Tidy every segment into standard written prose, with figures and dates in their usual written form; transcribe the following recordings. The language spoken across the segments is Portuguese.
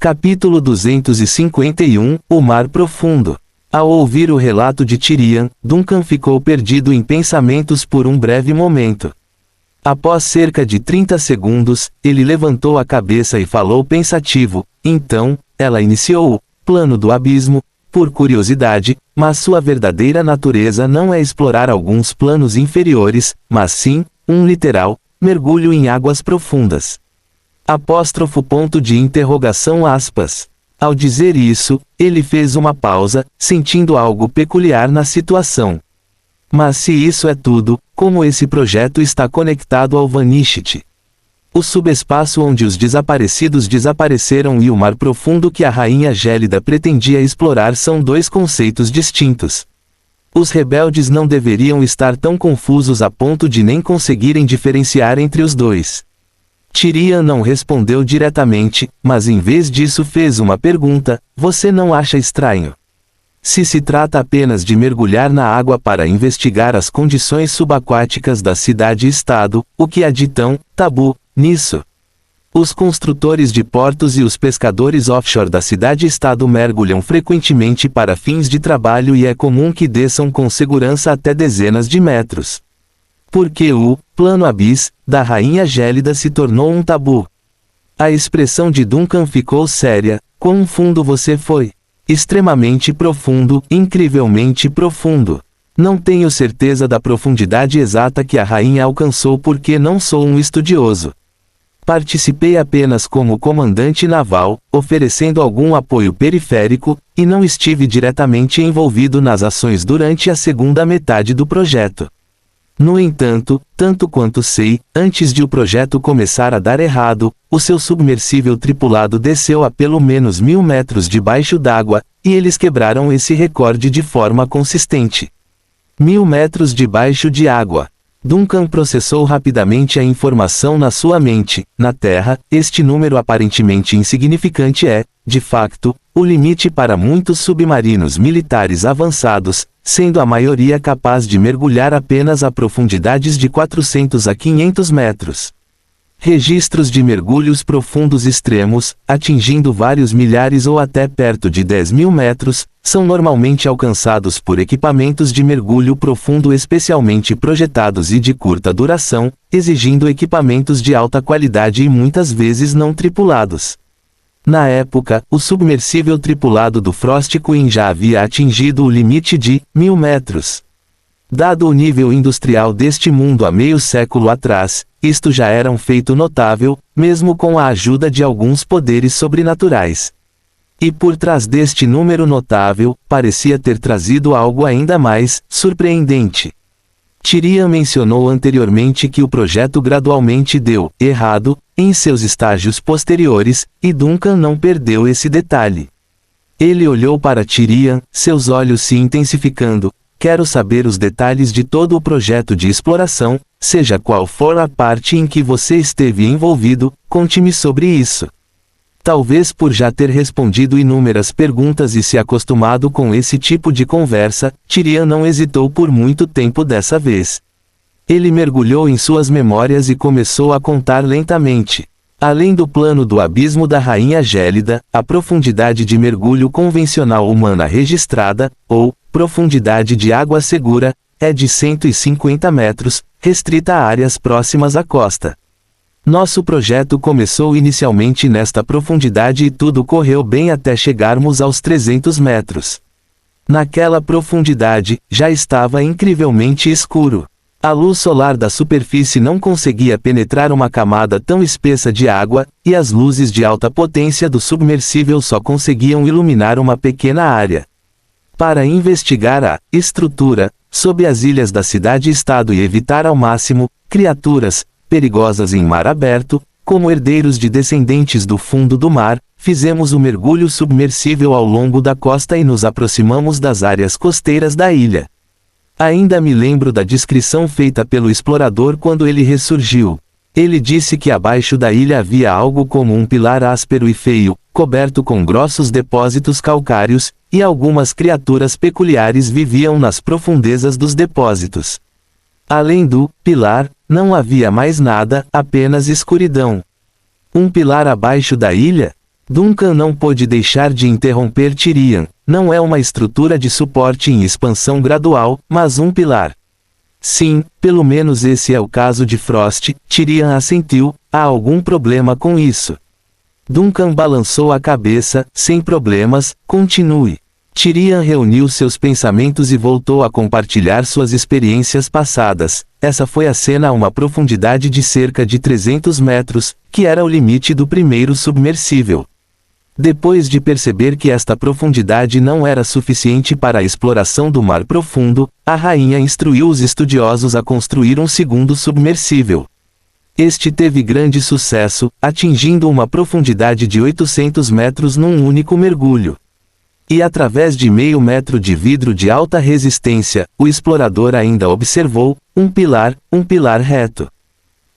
Capítulo 251 O Mar Profundo. Ao ouvir o relato de Tyrion, Duncan ficou perdido em pensamentos por um breve momento. Após cerca de 30 segundos, ele levantou a cabeça e falou pensativo. Então, ela iniciou o plano do abismo, por curiosidade, mas sua verdadeira natureza não é explorar alguns planos inferiores, mas sim, um literal, mergulho em águas profundas. Ponto de interrogação aspas. Ao dizer isso, ele fez uma pausa, sentindo algo peculiar na situação. Mas se isso é tudo, como esse projeto está conectado ao Vanisht? O subespaço onde os desaparecidos desapareceram e o mar profundo que a Rainha Gélida pretendia explorar são dois conceitos distintos. Os rebeldes não deveriam estar tão confusos a ponto de nem conseguirem diferenciar entre os dois. Tyrion não respondeu diretamente, mas em vez disso fez uma pergunta: você não acha estranho? Se se trata apenas de mergulhar na água para investigar as condições subaquáticas da cidade-estado, o que há de tão tabu nisso? Os construtores de portos e os pescadores offshore da cidade-estado mergulham frequentemente para fins de trabalho e é comum que desçam com segurança até dezenas de metros. Porque o plano Abyss da Rainha Gélida se tornou um tabu? A expressão de Duncan ficou séria. Quão fundo você foi? Extremamente profundo, incrivelmente profundo. Não tenho certeza da profundidade exata que a rainha alcançou porque não sou um estudioso. Participei apenas como comandante naval, oferecendo algum apoio periférico, e não estive diretamente envolvido nas ações durante a segunda metade do projeto. No entanto, tanto quanto sei, antes de o projeto começar a dar errado, o seu submersível tripulado desceu a pelo menos 1000 metros debaixo d'água, e eles quebraram esse recorde de forma consistente. 1000 metros debaixo de água. Duncan processou rapidamente a informação na sua mente. Na Terra, este número aparentemente insignificante é, de facto, o limite para muitos submarinos militares avançados, sendo a maioria capaz de mergulhar apenas a profundidades de 400 a 500 metros. Registros de mergulhos profundos extremos, atingindo vários milhares ou até perto de 10.000 metros, são normalmente alcançados por equipamentos de mergulho profundo especialmente projetados e de curta duração, exigindo equipamentos de alta qualidade e muitas vezes não tripulados. Na época, o submersível tripulado do Frost Queen já havia atingido o limite de 1000 metros. Dado o nível industrial deste mundo há meio século atrás, isto já era um feito notável, mesmo com a ajuda de alguns poderes sobrenaturais. E por trás deste número notável, parecia ter trazido algo ainda mais surpreendente. Tyrion mencionou anteriormente que o projeto gradualmente deu errado em seus estágios posteriores, e Duncan não perdeu esse detalhe. Ele olhou para Tyrion, seus olhos se intensificando. Quero saber os detalhes de todo o projeto de exploração, seja qual for a parte em que você esteve envolvido, conte-me sobre isso. Talvez por já ter respondido inúmeras perguntas e se acostumado com esse tipo de conversa, Tyrion não hesitou por muito tempo dessa vez. Ele mergulhou em suas memórias e começou a contar lentamente. Além do plano do abismo da Rainha Gélida, a profundidade de mergulho convencional humana registrada, ou profundidade de água segura, é de 150 metros, restrita a áreas próximas à costa. Nosso projeto começou inicialmente nesta profundidade e tudo correu bem até chegarmos aos 300 metros. Naquela profundidade, já estava incrivelmente escuro. A luz solar da superfície não conseguia penetrar uma camada tão espessa de água, e as luzes de alta potência do submersível só conseguiam iluminar uma pequena área. Para investigar a estrutura, sob as ilhas da cidade-estado e evitar ao máximo criaturas perigosas em mar aberto, como herdeiros de descendentes do fundo do mar, fizemos o mergulho submersível ao longo da costa e nos aproximamos das áreas costeiras da ilha. Ainda me lembro da descrição feita pelo explorador quando ele ressurgiu. Ele disse que abaixo da ilha havia algo como um pilar áspero e feio, coberto com grossos depósitos calcários, e algumas criaturas peculiares viviam nas profundezas dos depósitos. Além do pilar, não havia mais nada, apenas escuridão. Um pilar abaixo da ilha? Duncan não pôde deixar de interromper Tyrion. Não é uma estrutura de suporte em expansão gradual, mas um pilar. Sim, pelo menos esse é o caso de Frost. Tyrion assentiu. Há algum problema com isso? Duncan balançou a cabeça. Sem problemas, continue. Tyrion reuniu seus pensamentos e voltou a compartilhar suas experiências passadas. Essa foi a cena a uma profundidade de cerca de 300 metros, que era o limite do primeiro submersível. Depois de perceber que esta profundidade não era suficiente para a exploração do mar profundo, a rainha instruiu os estudiosos a construir um segundo submersível. Este teve grande sucesso, atingindo uma profundidade de 800 metros num único mergulho. E através de meio metro de vidro de alta resistência, o explorador ainda observou um pilar reto.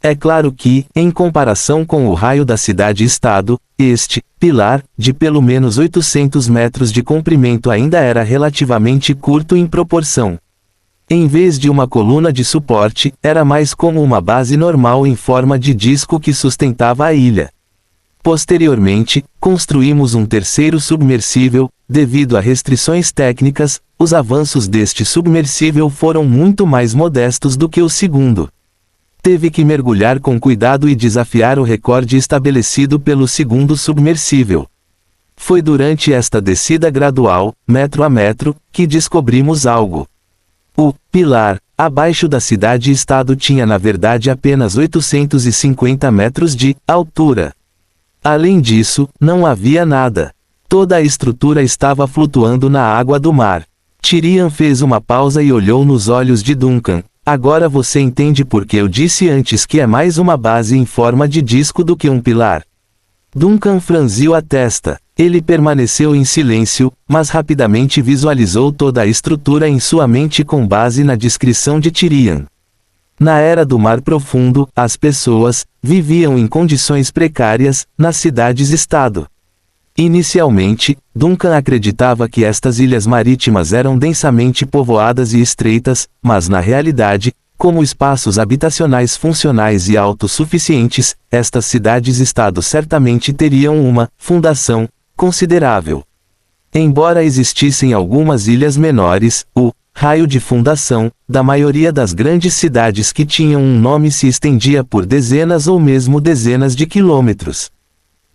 É claro que, em comparação com o raio da cidade-estado, este pilar, de pelo menos 800 metros de comprimento ainda era relativamente curto em proporção. Em vez de uma coluna de suporte, era mais como uma base normal em forma de disco que sustentava a ilha. Posteriormente, construímos um terceiro submersível. Devido a restrições técnicas, os avanços deste submersível foram muito mais modestos do que o segundo. Teve que mergulhar com cuidado e desafiar o recorde estabelecido pelo segundo submersível. Foi durante esta descida gradual, metro a metro, que descobrimos algo. O pilar, abaixo da cidade-estado tinha na verdade apenas 850 metros de altura. Além disso, não havia nada. Toda a estrutura estava flutuando na água do mar. Tyrion fez uma pausa e olhou nos olhos de Duncan. Agora você entende por que eu disse antes que é mais uma base em forma de disco do que um pilar. Duncan franziu a testa. Ele permaneceu em silêncio, mas rapidamente visualizou toda a estrutura em sua mente com base na descrição de Tyrion. Na era do mar profundo, as pessoas viviam em condições precárias nas cidades-estado. Inicialmente, Duncan acreditava que estas ilhas marítimas eram densamente povoadas e estreitas, mas na realidade, como espaços habitacionais funcionais e autossuficientes, estas cidades-estado certamente teriam uma fundação considerável. Embora existissem algumas ilhas menores, o raio de fundação da maioria das grandes cidades que tinham um nome se estendia por dezenas ou mesmo dezenas de quilômetros.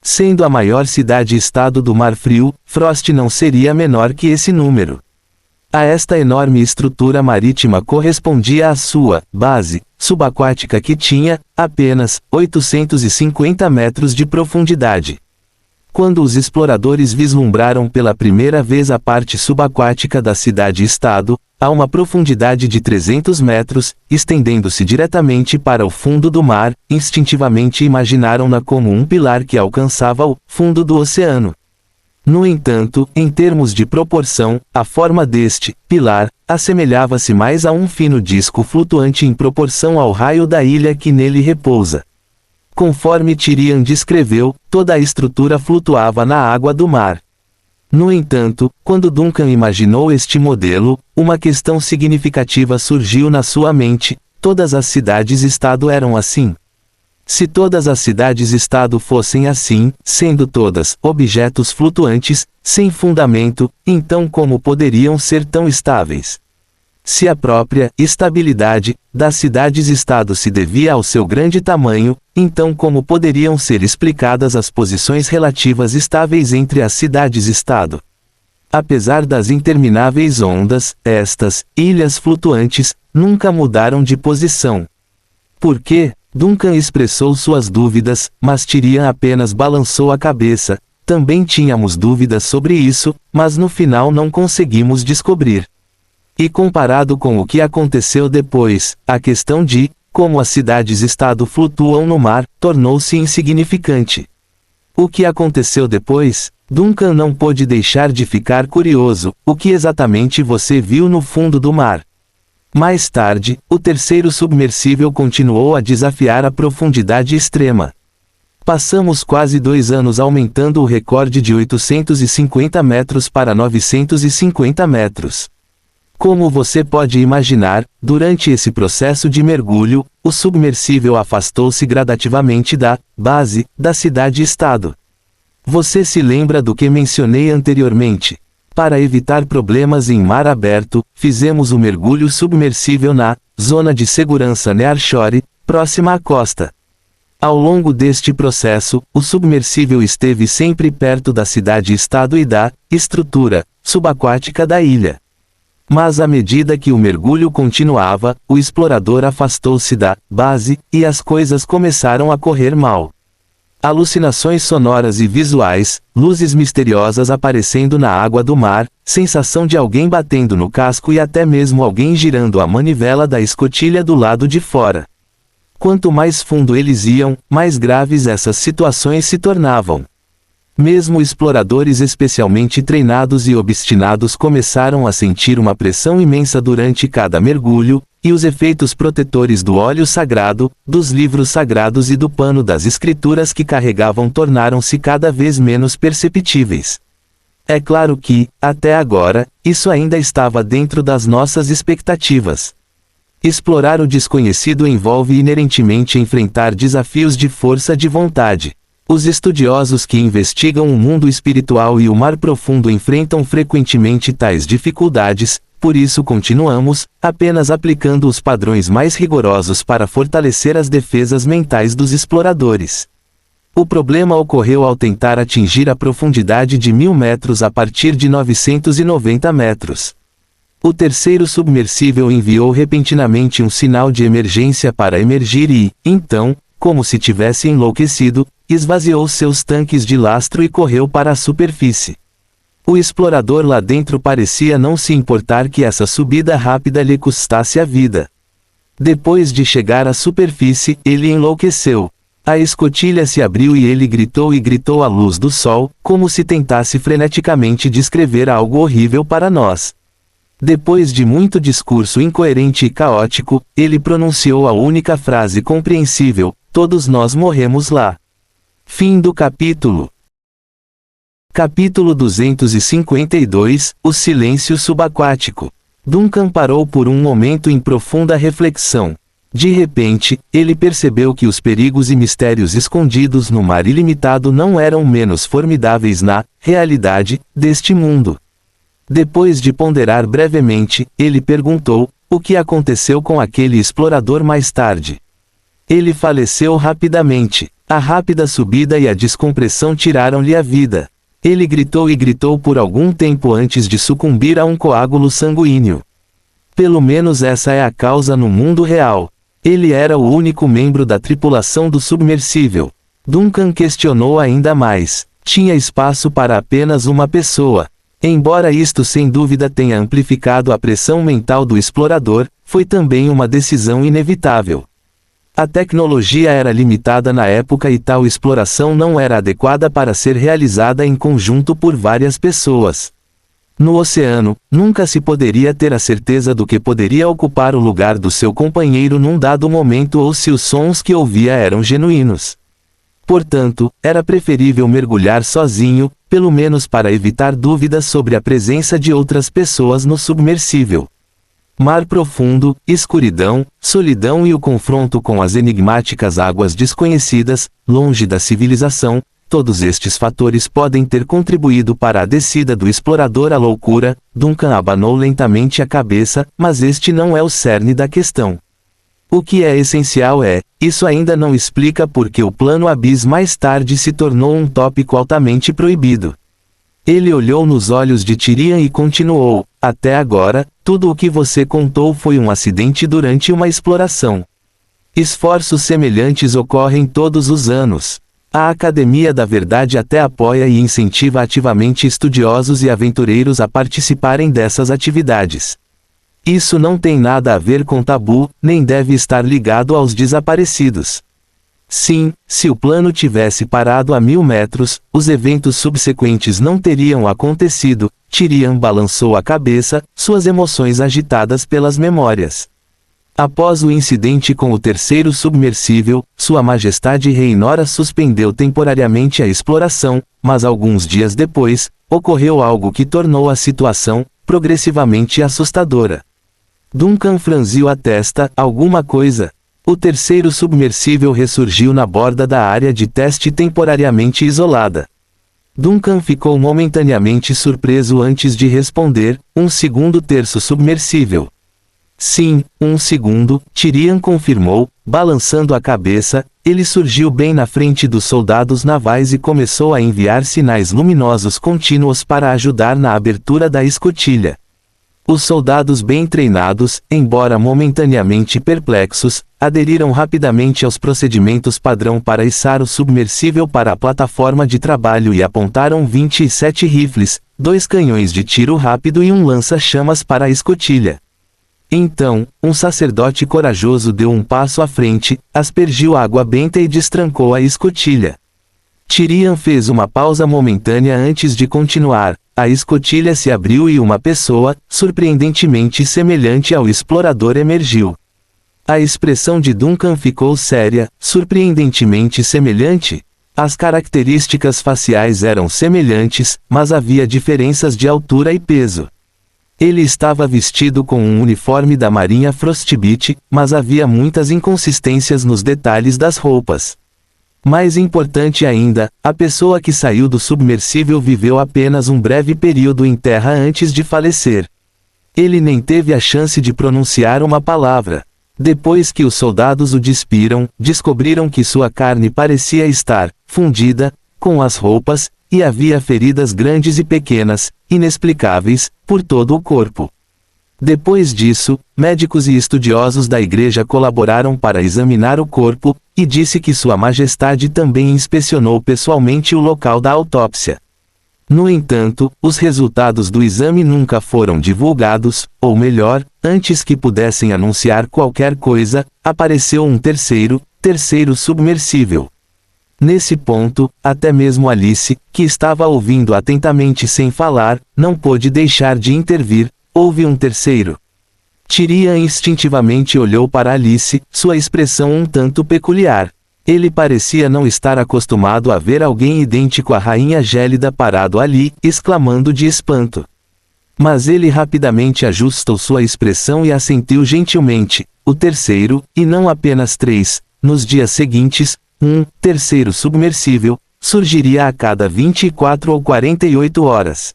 Sendo a maior cidade-estado do Mar Frio, Frost não seria menor que esse número. A esta enorme estrutura marítima correspondia a sua base subaquática que tinha apenas 850 metros de profundidade. Quando os exploradores vislumbraram pela primeira vez a parte subaquática da cidade-estado, a uma profundidade de 300 metros, estendendo-se diretamente para o fundo do mar, instintivamente imaginaram-na como um pilar que alcançava o fundo do oceano. No entanto, em termos de proporção, a forma deste pilar assemelhava-se mais a um fino disco flutuante em proporção ao raio da ilha que nele repousa. Conforme Tyrion descreveu, toda a estrutura flutuava na água do mar. No entanto, quando Duncan imaginou este modelo, uma questão significativa surgiu na sua mente: todas as cidades-estado eram assim? Se todas as cidades-estado fossem assim, sendo todas objetos flutuantes, sem fundamento, então como poderiam ser tão estáveis? Se a própria estabilidade das cidades-estado se devia ao seu grande tamanho, então como poderiam ser explicadas as posições relativas estáveis entre as cidades-estado? Apesar das intermináveis ondas, estas ilhas flutuantes nunca mudaram de posição. Por quê? Duncan expressou suas dúvidas, mas Tyrion apenas balançou a cabeça. Também tínhamos dúvidas sobre isso, mas no final não conseguimos descobrir. E comparado com o que aconteceu depois, a questão de como as cidades-estado flutuam no mar tornou-se insignificante. O que aconteceu depois? Duncan não pôde deixar de ficar curioso. O que exatamente você viu no fundo do mar? Mais tarde, o terceiro submersível continuou a desafiar a profundidade extrema. Passamos quase 2 anos aumentando o recorde de 850 metros para 950 metros. Como você pode imaginar, durante esse processo de mergulho, o submersível afastou-se gradativamente da base da cidade-estado. Você se lembra do que mencionei anteriormente? Para evitar problemas em mar aberto, fizemos o mergulho submersível na zona de segurança Nearshore, próxima à costa. Ao longo deste processo, o submersível esteve sempre perto da cidade-estado e da estrutura subaquática da ilha. Mas à medida que o mergulho continuava, o explorador afastou-se da base, e as coisas começaram a correr mal. Alucinações sonoras e visuais, luzes misteriosas aparecendo na água do mar, sensação de alguém batendo no casco e até mesmo alguém girando a manivela da escotilha do lado de fora. Quanto mais fundo eles iam, mais graves essas situações se tornavam. Mesmo exploradores especialmente treinados e obstinados começaram a sentir uma pressão imensa durante cada mergulho, e os efeitos protetores do óleo sagrado, dos livros sagrados e do pano das escrituras que carregavam tornaram-se cada vez menos perceptíveis. É claro que, até agora, isso ainda estava dentro das nossas expectativas. Explorar o desconhecido envolve inerentemente enfrentar desafios de força de vontade. Os estudiosos que investigam o mundo espiritual e o mar profundo enfrentam frequentemente tais dificuldades, por isso continuamos, apenas aplicando os padrões mais rigorosos para fortalecer as defesas mentais dos exploradores. O problema ocorreu ao tentar atingir a profundidade de 1000 metros a partir de 990 metros. O terceiro submersível enviou repentinamente um sinal de emergência para emergir e, então, como se tivesse enlouquecido, esvaziou seus tanques de lastro e correu para a superfície. O explorador lá dentro parecia não se importar que essa subida rápida lhe custasse a vida. Depois de chegar à superfície, ele enlouqueceu. A escotilha se abriu e ele gritou à luz do sol, como se tentasse freneticamente descrever algo horrível para nós. Depois de muito discurso incoerente e caótico, ele pronunciou a única frase compreensível: todos nós morremos lá. Fim do capítulo. Capítulo 252, O silêncio subaquático. Duncan parou por um momento em profunda reflexão. De repente, ele percebeu que os perigos e mistérios escondidos no mar ilimitado não eram menos formidáveis na realidade deste mundo. Depois de ponderar brevemente, ele perguntou: o que aconteceu com aquele explorador mais tarde? Ele faleceu rapidamente. A rápida subida e a descompressão tiraram-lhe a vida. Ele gritou por algum tempo antes de sucumbir a um coágulo sanguíneo. Pelo menos essa é a causa no mundo real. Ele era o único membro da tripulação do submersível. Duncan questionou ainda mais. Tinha espaço para apenas uma pessoa. Embora isto sem dúvida tenha amplificado a pressão mental do explorador, foi também uma decisão inevitável. A tecnologia era limitada na época e tal exploração não era adequada para ser realizada em conjunto por várias pessoas. No oceano, nunca se poderia ter a certeza do que poderia ocupar o lugar do seu companheiro num dado momento ou se os sons que ouvia eram genuínos. Portanto, era preferível mergulhar sozinho, pelo menos para evitar dúvidas sobre a presença de outras pessoas no submersível. Mar profundo, escuridão, solidão e o confronto com as enigmáticas águas desconhecidas, longe da civilização, todos estes fatores podem ter contribuído para a descida do explorador à loucura. Duncan abanou lentamente a cabeça, mas este não é o cerne da questão. O que é essencial é, isso ainda não explica por que o plano Abyss mais tarde se tornou um tópico altamente proibido. Ele olhou nos olhos de Tyrian e continuou: até agora, tudo o que você contou foi um acidente durante uma exploração. Esforços semelhantes ocorrem todos os anos. A Academia da Verdade até apoia e incentiva ativamente estudiosos e aventureiros a participarem dessas atividades. Isso não tem nada a ver com tabu, nem deve estar ligado aos desaparecidos. Sim, se o plano tivesse parado a 1000 metros, os eventos subsequentes não teriam acontecido. Tyrian balançou a cabeça, suas emoções agitadas pelas memórias. Após o incidente com o terceiro submersível, Sua Majestade Rei Nora suspendeu temporariamente a exploração, mas alguns dias depois, ocorreu algo que tornou a situação progressivamente assustadora. Duncan franziu a testa: alguma coisa. O terceiro submersível ressurgiu na borda da área de teste temporariamente isolada. Duncan ficou momentaneamente surpreso antes de responder, um segundo terço submersível. Sim, um segundo, Tyrion confirmou, balançando a cabeça. Ele surgiu bem na frente dos soldados navais e começou a enviar sinais luminosos contínuos para ajudar na abertura da escotilha. Os soldados bem treinados, embora momentaneamente perplexos, aderiram rapidamente aos procedimentos padrão para içar o submersível para a plataforma de trabalho e apontaram 27 rifles, 2 canhões de tiro rápido e um lança-chamas para a escotilha. Então, um sacerdote corajoso deu um passo à frente, aspergiu água benta e destrancou a escotilha. Tyrion fez uma pausa momentânea antes de continuar. A escotilha se abriu e uma pessoa, surpreendentemente semelhante ao explorador, emergiu. A expressão de Duncan ficou séria, surpreendentemente semelhante. As características faciais eram semelhantes, mas havia diferenças de altura e peso. Ele estava vestido com um uniforme da Marinha Frostbite, mas havia muitas inconsistências nos detalhes das roupas. Mais importante ainda, a pessoa que saiu do submersível viveu apenas um breve período em terra antes de falecer. Ele nem teve a chance de pronunciar uma palavra. Depois que os soldados o despiram, descobriram que sua carne parecia estar fundida com as roupas, e havia feridas grandes e pequenas, inexplicáveis, por todo o corpo. Depois disso, médicos e estudiosos da igreja colaboraram para examinar o corpo, e disse que Sua Majestade também inspecionou pessoalmente o local da autópsia. No entanto, os resultados do exame nunca foram divulgados, ou melhor, antes que pudessem anunciar qualquer coisa, apareceu um terceiro submersível. Nesse ponto, até mesmo Alice, que estava ouvindo atentamente sem falar, não pôde deixar de intervir. Houve um terceiro. Tyrion instintivamente olhou para Alice, sua expressão um tanto peculiar. Ele parecia não estar acostumado a ver alguém idêntico à Rainha Gélida parado ali, exclamando de espanto. Mas ele rapidamente ajustou sua expressão e assentiu gentilmente. O terceiro, e não apenas 3, nos dias seguintes, um terceiro submersível, surgiria a cada 24 ou 48 horas.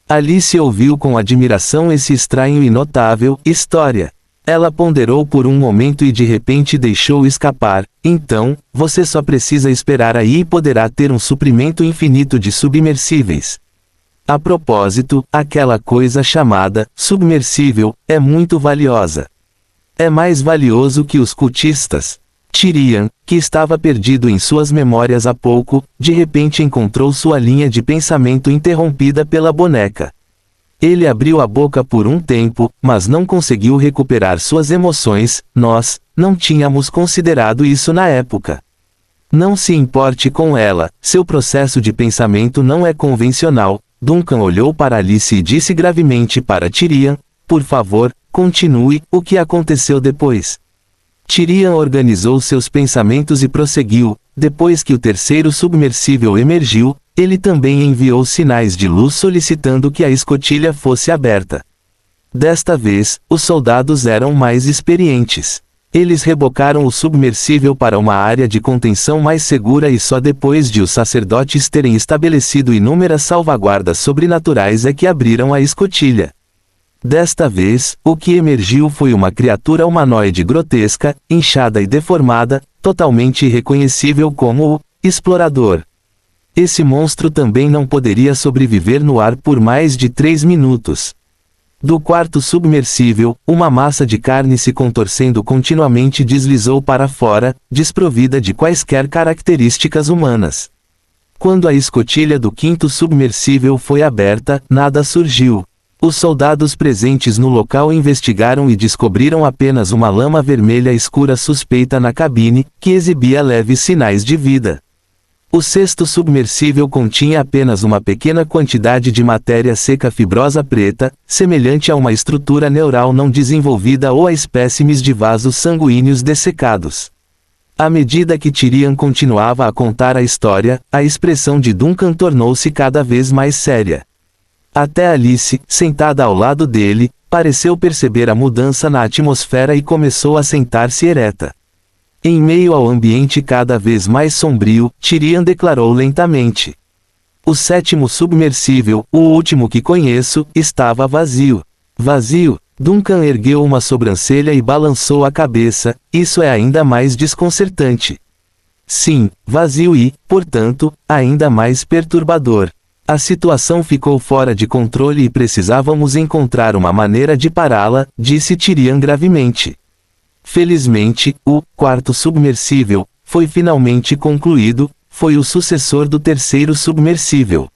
Alice ouviu com admiração esse estranho e notável história. Ela ponderou por um momento e de repente deixou escapar. Então, você só precisa esperar aí e poderá ter um suprimento infinito de submersíveis. A propósito, aquela coisa chamada submersível é muito valiosa. É mais valioso que os cultistas. Tyrion, que estava perdido em suas memórias há pouco, de repente encontrou sua linha de pensamento interrompida pela boneca. Ele abriu a boca por um tempo, mas não conseguiu recuperar suas emoções. Nós não tínhamos considerado isso na época. Não se importe com ela, seu processo de pensamento não é convencional. Duncan olhou para Alice e disse gravemente para Tyrion, por favor, continue. O que aconteceu depois? Tyrion organizou seus pensamentos e prosseguiu. Depois que o terceiro submersível emergiu, ele também enviou sinais de luz solicitando que a escotilha fosse aberta. Desta vez, os soldados eram mais experientes. Eles rebocaram o submersível para uma área de contenção mais segura e só depois de os sacerdotes terem estabelecido inúmeras salvaguardas sobrenaturais é que abriram a escotilha. Desta vez, o que emergiu foi uma criatura humanoide grotesca, inchada e deformada, totalmente irreconhecível como o explorador. Esse monstro também não poderia sobreviver no ar por mais de 3 minutos. Do quarto submersível, uma massa de carne se contorcendo continuamente deslizou para fora, desprovida de quaisquer características humanas. Quando a escotilha do quinto submersível foi aberta, nada surgiu. Os soldados presentes no local investigaram e descobriram apenas uma lama vermelha escura suspeita na cabine, que exibia leves sinais de vida. O sexto submersível continha apenas uma pequena quantidade de matéria seca fibrosa preta, semelhante a uma estrutura neural não desenvolvida ou a espécimes de vasos sanguíneos dessecados. À medida que Tyrion continuava a contar a história, a expressão de Duncan tornou-se cada vez mais séria. Até Alice, sentada ao lado dele, pareceu perceber a mudança na atmosfera e começou a sentar-se ereta. Em meio ao ambiente cada vez mais sombrio, Tyrion declarou lentamente: O sétimo submersível, o último que conheço, estava vazio. Vazio? Duncan ergueu uma sobrancelha e balançou a cabeça. Isso é ainda mais desconcertante. Sim, vazio e, portanto, ainda mais perturbador. A situação ficou fora de controle e precisávamos encontrar uma maneira de pará-la, disse Tyrion gravemente. Felizmente, o quarto submersível foi finalmente concluído. Foi o sucessor do terceiro submersível.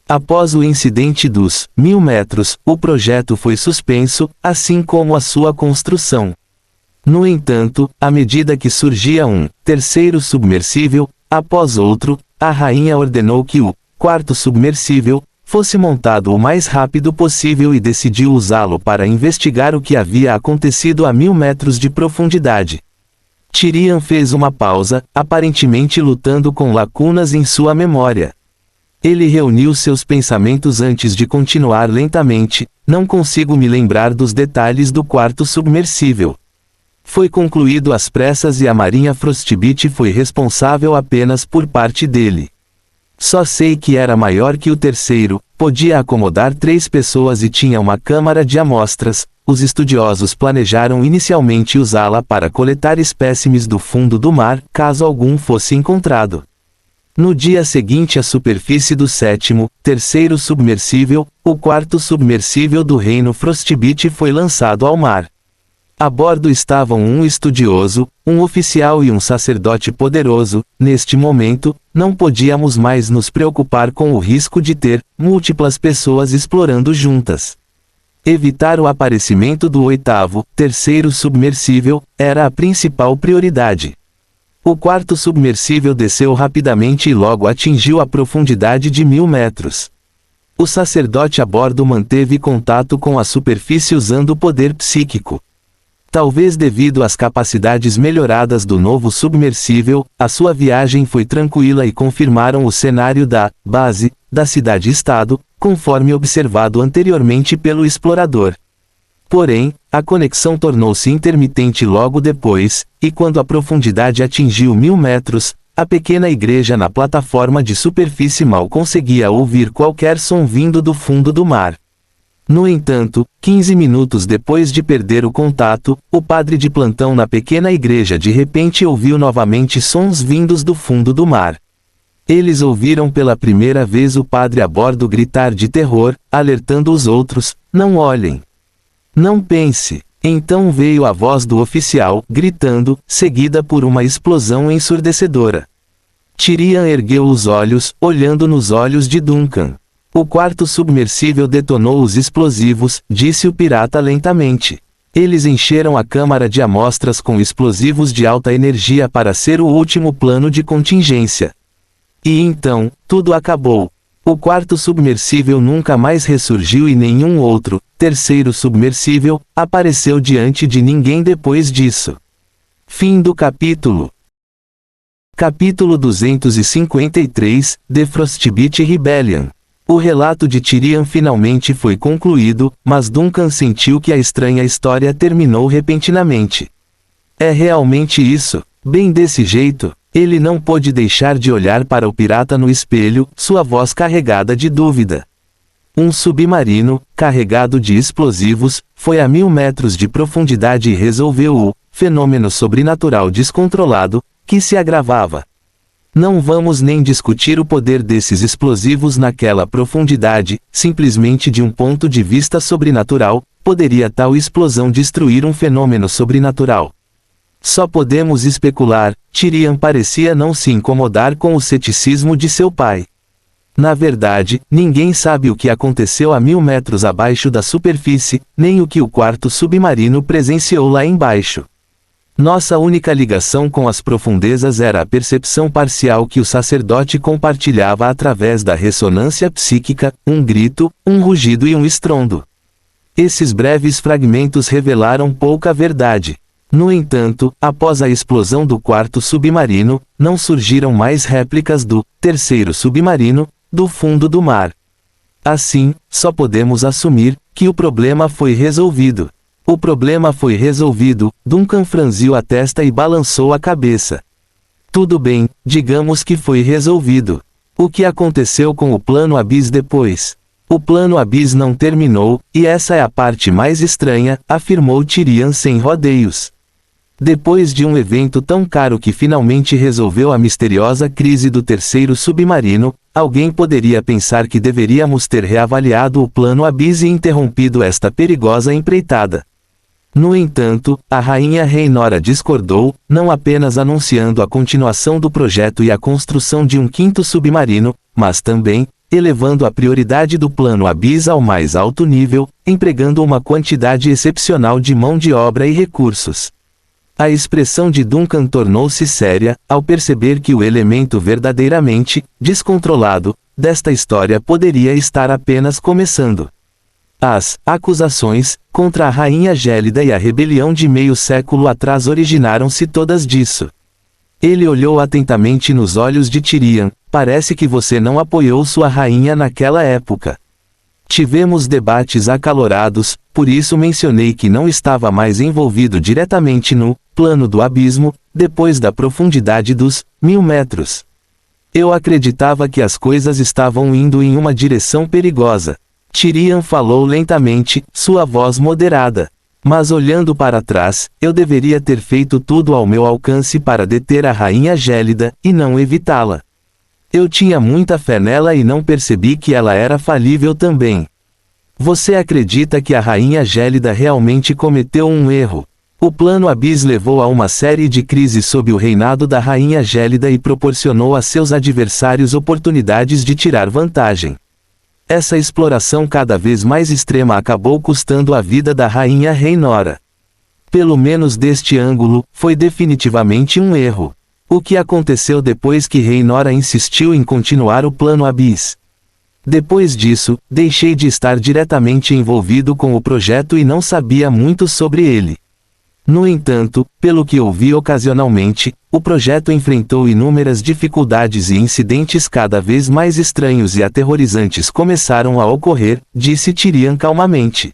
Após o incidente dos 1000 metros, o projeto foi suspenso, assim como a sua construção. No entanto, à medida que surgia um terceiro submersível, após outro, a rainha ordenou que o quarto submersível fosse montado o mais rápido possível e decidiu usá-lo para investigar o que havia acontecido a 1000 metros de profundidade. Tyrion fez uma pausa, aparentemente lutando com lacunas em sua memória. Ele reuniu seus pensamentos antes de continuar lentamente. Não consigo me lembrar dos detalhes do quarto submersível. Foi concluído às pressas e a Marinha Frostbite foi responsável apenas por parte dele. Só sei que era maior que o terceiro, podia acomodar 3 pessoas e tinha uma câmara de amostras. Os estudiosos planejaram inicialmente usá-la para coletar espécimes do fundo do mar, caso algum fosse encontrado. No dia seguinte à superfície do terceiro submersível, o quarto submersível do Reino Frostbite foi lançado ao mar. A bordo estavam um estudioso, um oficial e um sacerdote poderoso. Neste momento, não podíamos mais nos preocupar com o risco de ter múltiplas pessoas explorando juntas. Evitar o aparecimento do terceiro submersível, era a principal prioridade. O quarto submersível desceu rapidamente e logo atingiu a profundidade de 1000 metros. O sacerdote a bordo manteve contato com a superfície usando o poder psíquico. Talvez devido às capacidades melhoradas do novo submersível, a sua viagem foi tranquila e confirmaram o cenário da base da cidade-estado, conforme observado anteriormente pelo explorador. Porém, a conexão tornou-se intermitente logo depois, e quando a profundidade atingiu 1000 metros, a pequena igreja na plataforma de superfície mal conseguia ouvir qualquer som vindo do fundo do mar. No entanto, 15 minutos depois de perder o contato, o padre de plantão na pequena igreja de repente ouviu novamente sons vindos do fundo do mar. Eles ouviram pela primeira vez o padre a bordo gritar de terror, alertando os outros: não olhem. Não pense. Então veio a voz do oficial, gritando, seguida por uma explosão ensurdecedora. Tyrion ergueu os olhos, olhando nos olhos de Duncan. O quarto submersível detonou os explosivos, disse o pirata lentamente. Eles encheram a câmara de amostras com explosivos de alta energia para ser o último plano de contingência. E então, tudo acabou. O quarto submersível nunca mais ressurgiu e nenhum outro, terceiro submersível, apareceu diante de ninguém depois disso. Fim do capítulo. Capítulo 253, The Frostbite Rebellion. O relato de Tyrion finalmente foi concluído, mas Duncan sentiu que a estranha história terminou repentinamente. É realmente isso? Bem desse jeito? Ele não pôde deixar de olhar para o pirata no espelho, sua voz carregada de dúvida. Um submarino, carregado de explosivos, foi a 1000 metros de profundidade e resolveu o fenômeno sobrenatural descontrolado, que se agravava. Não vamos nem discutir o poder desses explosivos naquela profundidade, simplesmente de um ponto de vista sobrenatural, poderia tal explosão destruir um fenômeno sobrenatural. Só podemos especular. Tyrion parecia não se incomodar com o ceticismo de seu pai. Na verdade, ninguém sabe o que aconteceu a 1000 metros abaixo da superfície, nem o que o quarto submarino presenciou lá embaixo. Nossa única ligação com as profundezas era a percepção parcial que o sacerdote compartilhava através da ressonância psíquica, um grito, um rugido e um estrondo. Esses breves fragmentos revelaram pouca verdade. No entanto, após a explosão do quarto submarino, não surgiram mais réplicas do terceiro submarino, do fundo do mar. Assim, só podemos assumir que o problema foi resolvido. O problema foi resolvido. Duncan franziu a testa e balançou a cabeça. Tudo bem, digamos que foi resolvido. O que aconteceu com o Plano Abyss depois? O Plano Abyss não terminou, e essa é a parte mais estranha, afirmou Tyrion sem rodeios. Depois de um evento tão caro que finalmente resolveu a misteriosa crise do terceiro submarino, alguém poderia pensar que deveríamos ter reavaliado o Plano Abyss e interrompido esta perigosa empreitada. No entanto, a rainha Rhaenora discordou, não apenas anunciando a continuação do projeto e a construção de um quinto submarino, mas também, elevando a prioridade do Plano Abyss ao mais alto nível, empregando uma quantidade excepcional de mão de obra e recursos. A expressão de Duncan tornou-se séria, ao perceber que o elemento verdadeiramente descontrolado desta história poderia estar apenas começando. As acusações contra a Rainha Gélida e a rebelião de meio século atrás originaram-se todas disso. Ele olhou atentamente nos olhos de Tyrion. Parece que você não apoiou sua rainha naquela época. Tivemos debates acalorados, por isso mencionei que não estava mais envolvido diretamente no plano do abismo, depois da profundidade dos 1000 metros. Eu acreditava que as coisas estavam indo em uma direção perigosa. Tyrion falou lentamente, sua voz moderada. Mas olhando para trás, eu deveria ter feito tudo ao meu alcance para deter a Rainha Gélida, e não evitá-la. Eu tinha muita fé nela e não percebi que ela era falível também. Você acredita que a Rainha Gélida realmente cometeu um erro? O Plano Abyss levou a uma série de crises sob o reinado da Rainha Gélida e proporcionou a seus adversários oportunidades de tirar vantagem. Essa exploração cada vez mais extrema acabou custando a vida da Rainha Rhaenora. Pelo menos deste ângulo, foi definitivamente um erro. O que aconteceu depois que Rhaenora insistiu em continuar o Plano Abyss? Depois disso, deixei de estar diretamente envolvido com o projeto e não sabia muito sobre ele. No entanto, pelo que ouvi ocasionalmente, o projeto enfrentou inúmeras dificuldades e incidentes cada vez mais estranhos e aterrorizantes começaram a ocorrer, disse Tyrion calmamente.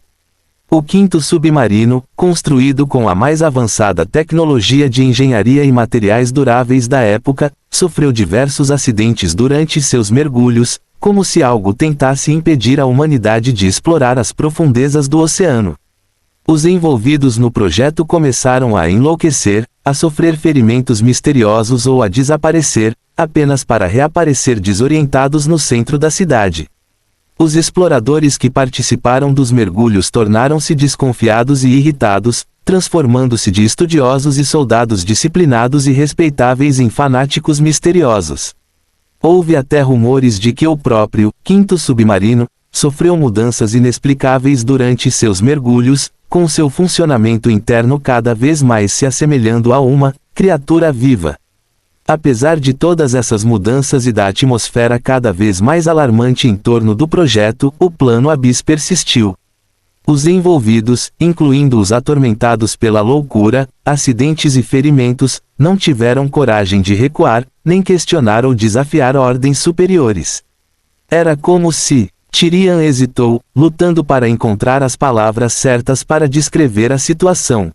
O quinto submarino, construído com a mais avançada tecnologia de engenharia e materiais duráveis da época, sofreu diversos acidentes durante seus mergulhos, como se algo tentasse impedir a humanidade de explorar as profundezas do oceano. Os envolvidos no projeto começaram a enlouquecer, a sofrer ferimentos misteriosos ou a desaparecer, apenas para reaparecer desorientados no centro da cidade. Os exploradores que participaram dos mergulhos tornaram-se desconfiados e irritados, transformando-se de estudiosos e soldados disciplinados e respeitáveis em fanáticos misteriosos. Houve até rumores de que o próprio quinto submarino sofreu mudanças inexplicáveis durante seus mergulhos, com seu funcionamento interno cada vez mais se assemelhando a uma criatura viva. Apesar de todas essas mudanças e da atmosfera cada vez mais alarmante em torno do projeto, o Plano Abyss persistiu. Os envolvidos, incluindo os atormentados pela loucura, acidentes e ferimentos, não tiveram coragem de recuar, nem questionar ou desafiar ordens superiores. Era como se Tyrion hesitou, lutando para encontrar as palavras certas para descrever a situação.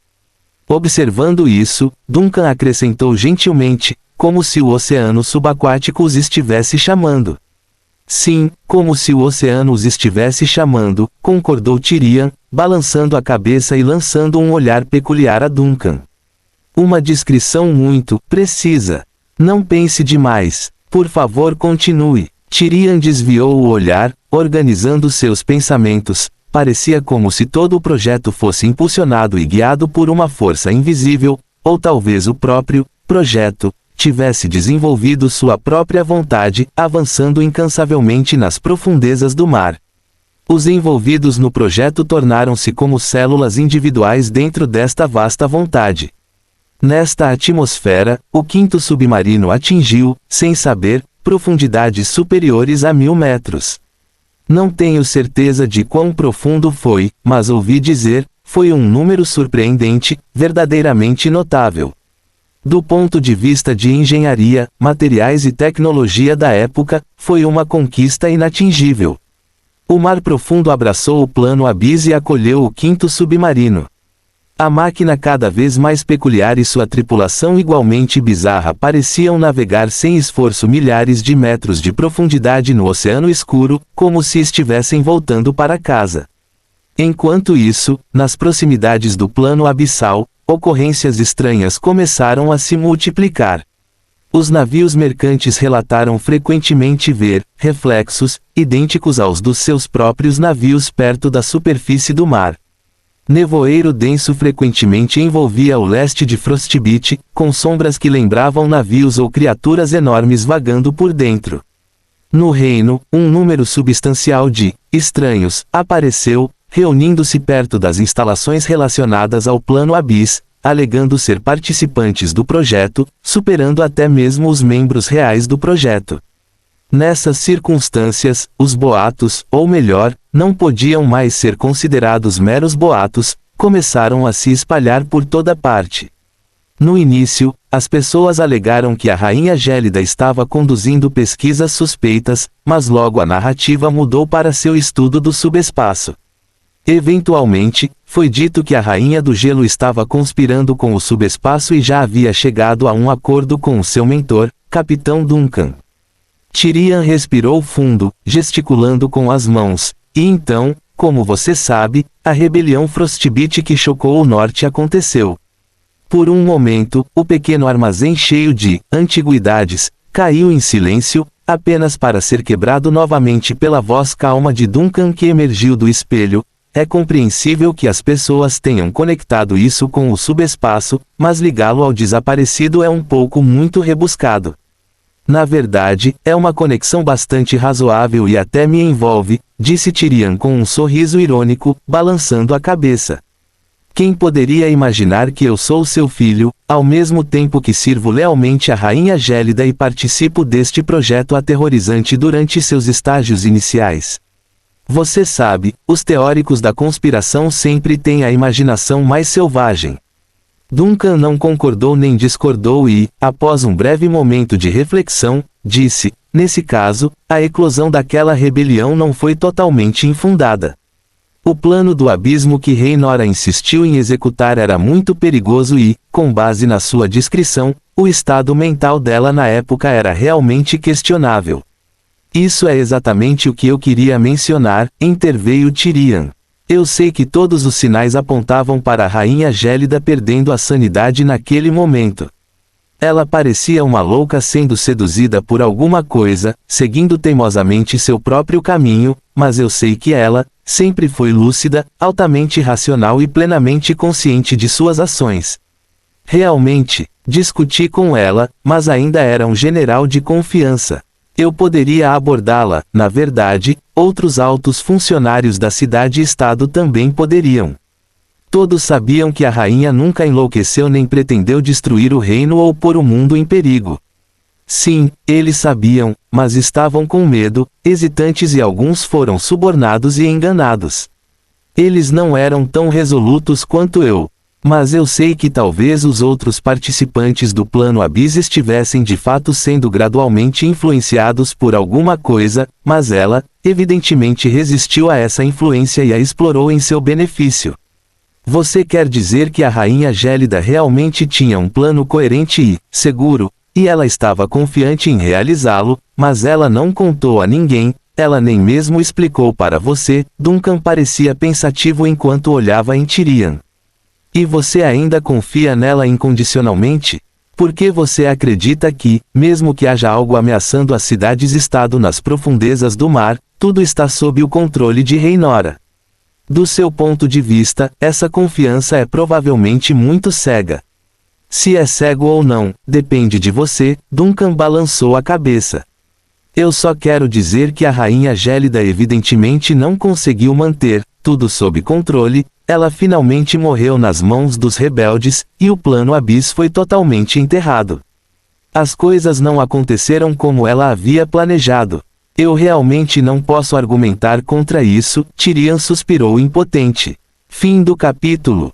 Observando isso, Duncan acrescentou gentilmente, como se o oceano subaquático os estivesse chamando. Sim, como se o oceano os estivesse chamando, concordou Tyrion, balançando a cabeça e lançando um olhar peculiar a Duncan. Uma descrição muito precisa. Não pense demais. Por favor, continue. Tyrion desviou o olhar, organizando seus pensamentos. Parecia como se todo o projeto fosse impulsionado e guiado por uma força invisível, ou talvez o próprio projeto tivesse desenvolvido sua própria vontade, avançando incansavelmente nas profundezas do mar. Os envolvidos no projeto tornaram-se como células individuais dentro desta vasta vontade. Nesta atmosfera, o quinto submarino atingiu, sem saber, profundidades superiores a 1000 metros. Não tenho certeza de quão profundo foi, mas ouvi dizer, foi um número surpreendente, verdadeiramente notável. Do ponto de vista de engenharia, materiais e tecnologia da época, foi uma conquista inatingível. O mar profundo abraçou o Plano Abyss e acolheu o quinto submarino. A máquina cada vez mais peculiar e sua tripulação igualmente bizarra pareciam navegar sem esforço milhares de metros de profundidade no oceano escuro, como se estivessem voltando para casa. Enquanto isso, nas proximidades do plano abissal, ocorrências estranhas começaram a se multiplicar. Os navios mercantes relataram frequentemente ver reflexos idênticos aos dos seus próprios navios perto da superfície do mar. Nevoeiro denso frequentemente envolvia o leste de Frostbite, com sombras que lembravam navios ou criaturas enormes vagando por dentro. No reino, um número substancial de estranhos apareceu, reunindo-se perto das instalações relacionadas ao plano Abyss, alegando ser participantes do projeto, superando até mesmo os membros reais do projeto. Nessas circunstâncias, os boatos, ou melhor, não podiam mais ser considerados meros boatos, começaram a se espalhar por toda parte. No início, as pessoas alegaram que a Rainha Gélida estava conduzindo pesquisas suspeitas, mas logo a narrativa mudou para seu estudo do subespaço. Eventualmente, foi dito que a Rainha do Gelo estava conspirando com o subespaço e já havia chegado a um acordo com o seu mentor, Capitão Duncan. Tyrion respirou fundo, gesticulando com as mãos, e então, como você sabe, a rebelião Frostbite que chocou o norte aconteceu. Por um momento, o pequeno armazém cheio de antiguidades caiu em silêncio, apenas para ser quebrado novamente pela voz calma de Duncan que emergiu do espelho. É compreensível que as pessoas tenham conectado isso com o subespaço, mas ligá-lo ao desaparecido é um pouco muito rebuscado. Na verdade, é uma conexão bastante razoável e até me envolve, disse Tyrion com um sorriso irônico, balançando a cabeça. Quem poderia imaginar que eu sou seu filho, ao mesmo tempo que sirvo lealmente a Rainha Gélida e participo deste projeto aterrorizante durante seus estágios iniciais? Você sabe, os teóricos da conspiração sempre têm a imaginação mais selvagem. Duncan não concordou nem discordou e, após um breve momento de reflexão, disse, nesse caso, a eclosão daquela rebelião não foi totalmente infundada. O plano do abismo que Rhaenora insistiu em executar era muito perigoso e, com base na sua descrição, o estado mental dela na época era realmente questionável. Isso é exatamente o que eu queria mencionar, interveio Tyrion. Eu sei que todos os sinais apontavam para a Rainha Gélida perdendo a sanidade naquele momento. Ela parecia uma louca sendo seduzida por alguma coisa, seguindo teimosamente seu próprio caminho, mas eu sei que ela, sempre foi lúcida, altamente racional e plenamente consciente de suas ações. Realmente, discuti com ela, mas ainda era um general de confiança. Eu poderia abordá-la, na verdade, outros altos funcionários da cidade-estado também poderiam. Todos sabiam que a rainha nunca enlouqueceu nem pretendeu destruir o reino ou pôr o mundo em perigo. Sim, eles sabiam, mas estavam com medo, hesitantes e alguns foram subornados e enganados. Eles não eram tão resolutos quanto eu. Mas eu sei que talvez os outros participantes do plano Abyss estivessem de fato sendo gradualmente influenciados por alguma coisa, mas ela, evidentemente resistiu a essa influência e a explorou em seu benefício. Você quer dizer que a Rainha Gélida realmente tinha um plano coerente e seguro, e ela estava confiante em realizá-lo, mas ela não contou a ninguém, ela nem mesmo explicou para você. Duncan parecia pensativo enquanto olhava em Tyrion. E você ainda confia nela incondicionalmente? Por que você acredita que, mesmo que haja algo ameaçando as cidades-estado nas profundezas do mar, tudo está sob o controle de Rhaenora? Do seu ponto de vista, essa confiança é provavelmente muito cega. Se é cego ou não, depende de você. Duncan balançou a cabeça. Eu só quero dizer que a Rainha Gélida evidentemente não conseguiu manter tudo sob controle. Ela finalmente morreu nas mãos dos rebeldes, e o plano Abyss foi totalmente enterrado. As coisas não aconteceram como ela havia planejado. Eu realmente não posso argumentar contra isso. Tyrion suspirou impotente. Fim do capítulo.